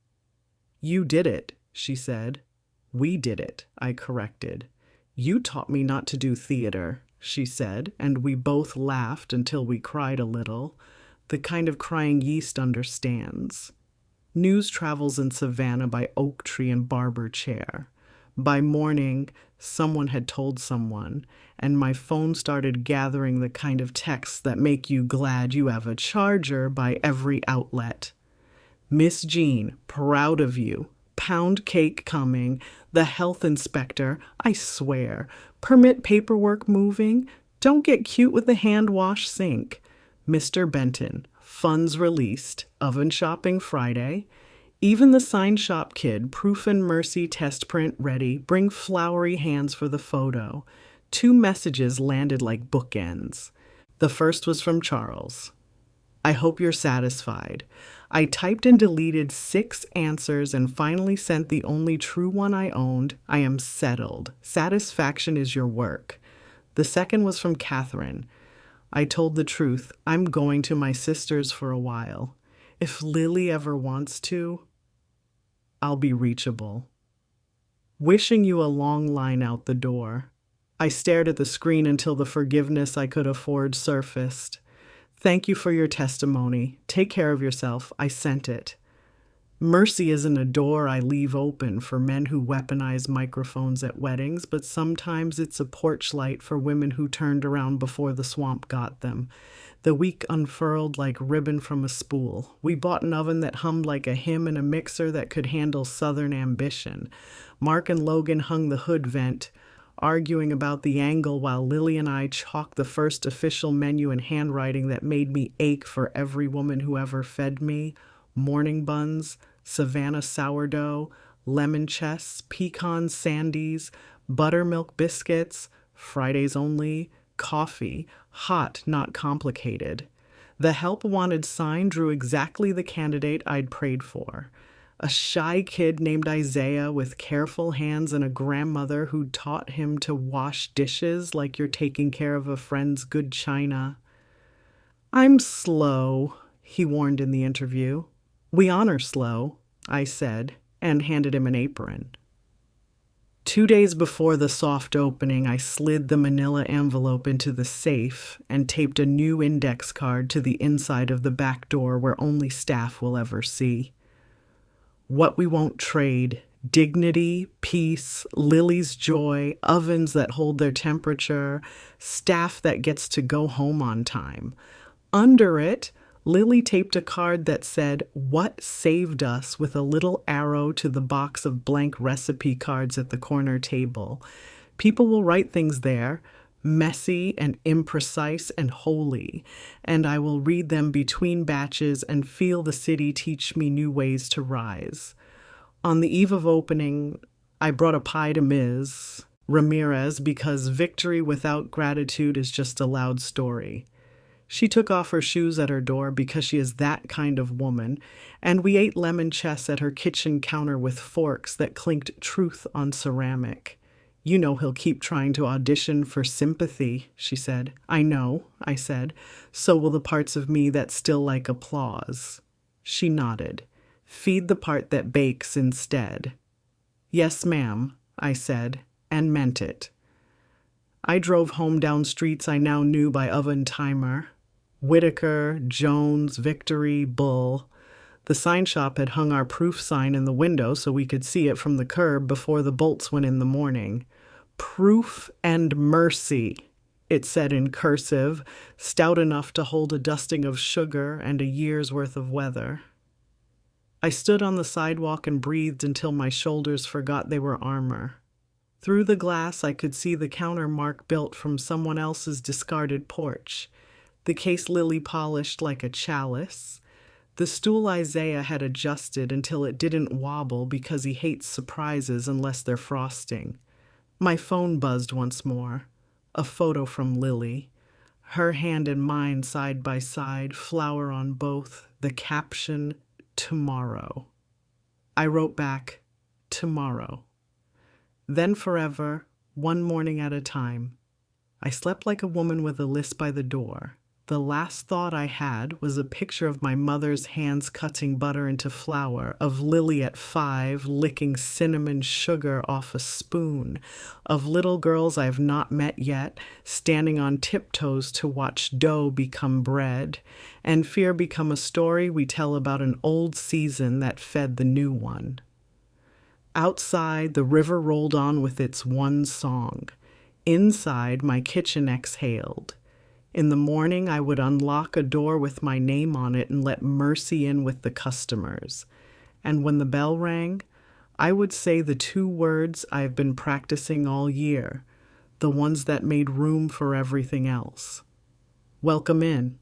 [SPEAKER 1] "You did it," she said. "We did it," I corrected. "You taught me not to do theater," she said, and we both laughed until we cried a little, the kind of crying yeast understands. News travels in Savannah by oak tree and barber chair. By morning, Someone had told someone, and my phone started gathering the kind of texts that make you glad you have a charger by every outlet. Miss Jean, proud of you. Pound cake coming. The health inspector, I swear. Permit paperwork moving. Don't get cute with the hand wash sink. Mr. Benton, funds released. Oven shopping Friday. Even the sign shop kid, proof and mercy test print ready. Bring flowery hands for the photo. 2 messages landed like bookends. The first was from Charles. I hope you're satisfied. I typed and deleted 6 answers and finally sent the only true one I owned. I am settled. Satisfaction is your work. The second was from Catherine. I told the truth. I'm going to my sister's for a while. If Lily ever wants to, I'll be reachable. Wishing you a long line out the door. I stared at the screen until the forgiveness I could afford surfaced. Thank you for your testimony. Take care of yourself. I sent it. Mercy isn't a door I leave open for men who weaponize microphones at weddings, but sometimes it's a porch light for women who turned around before the swamp got them. The week unfurled like ribbon from a spool. We bought an oven that hummed like a hymn and a mixer that could handle Southern ambition. Mark and Logan hung the hood vent, arguing about the angle while Lily and I chalked the first official menu in handwriting that made me ache for every woman who ever fed me. Morning buns, Savannah sourdough, lemon chess, pecan sandies, buttermilk biscuits, Fridays only, coffee, hot, not complicated. The help wanted sign drew exactly the candidate I'd prayed for. A shy kid named Isaiah with careful hands and a grandmother who taught him to wash dishes like you're taking care of a friend's good china. I'm slow, he warned in the interview. We honor slow, I said, and handed him an apron. 2 days before the soft opening, I slid the manila envelope into the safe and taped a new index card to the inside of the back door where only staff will ever see. What we won't trade: dignity, peace, Lily's joy, ovens that hold their temperature, staff that gets to go home on time. Under it, Lily taped a card that said, "What saved us?" with a little arrow to the box of blank recipe cards at the corner table. People will write things there, messy and imprecise and holy, and I will read them between batches and feel the city teach me new ways to rise. On the eve of opening, I brought a pie to Ms. Ramirez because victory without gratitude is just a loud story. She took off her shoes at her door because she is that kind of woman, and we ate lemon chess at her kitchen counter with forks that clinked truth on ceramic. You know he'll keep trying to audition for sympathy, she said. I know, I said. So will the parts of me that still like applause. She nodded. Feed the part that bakes instead. Yes, ma'am, I said, and meant it. I drove home down streets I now knew by oven timer. Whitaker, Jones, Victory, Bull. The sign shop had hung our proof sign in the window so we could see it from the curb before the bolts went in the morning. Proof and mercy, it said in cursive, stout enough to hold a dusting of sugar and a year's worth of weather. I stood on the sidewalk and breathed until my shoulders forgot they were armor. Through the glass, I could see the counter Mark built from someone else's discarded porch. The case Lily polished like a chalice. The stool Isaiah had adjusted until it didn't wobble because he hates surprises unless they're frosting. My phone buzzed once more. A photo from Lily. Her hand and mine side by side, flower on both. The caption, tomorrow. I wrote back, tomorrow. Then forever, one morning at a time. I slept like a woman with a list by the door. The last thought I had was a picture of my mother's hands cutting butter into flour, of Lily at 5 licking cinnamon sugar off a spoon, of little girls I've not met yet standing on tiptoes to watch dough become bread, and fear become a story we tell about an old season that fed the new one. Outside, the river rolled on with its one song. Inside, my kitchen exhaled. In the morning, I would unlock a door with my name on it and let mercy in with the customers. And when the bell rang, I would say the two words I've been practicing all year, the ones that made room for everything else. Welcome in.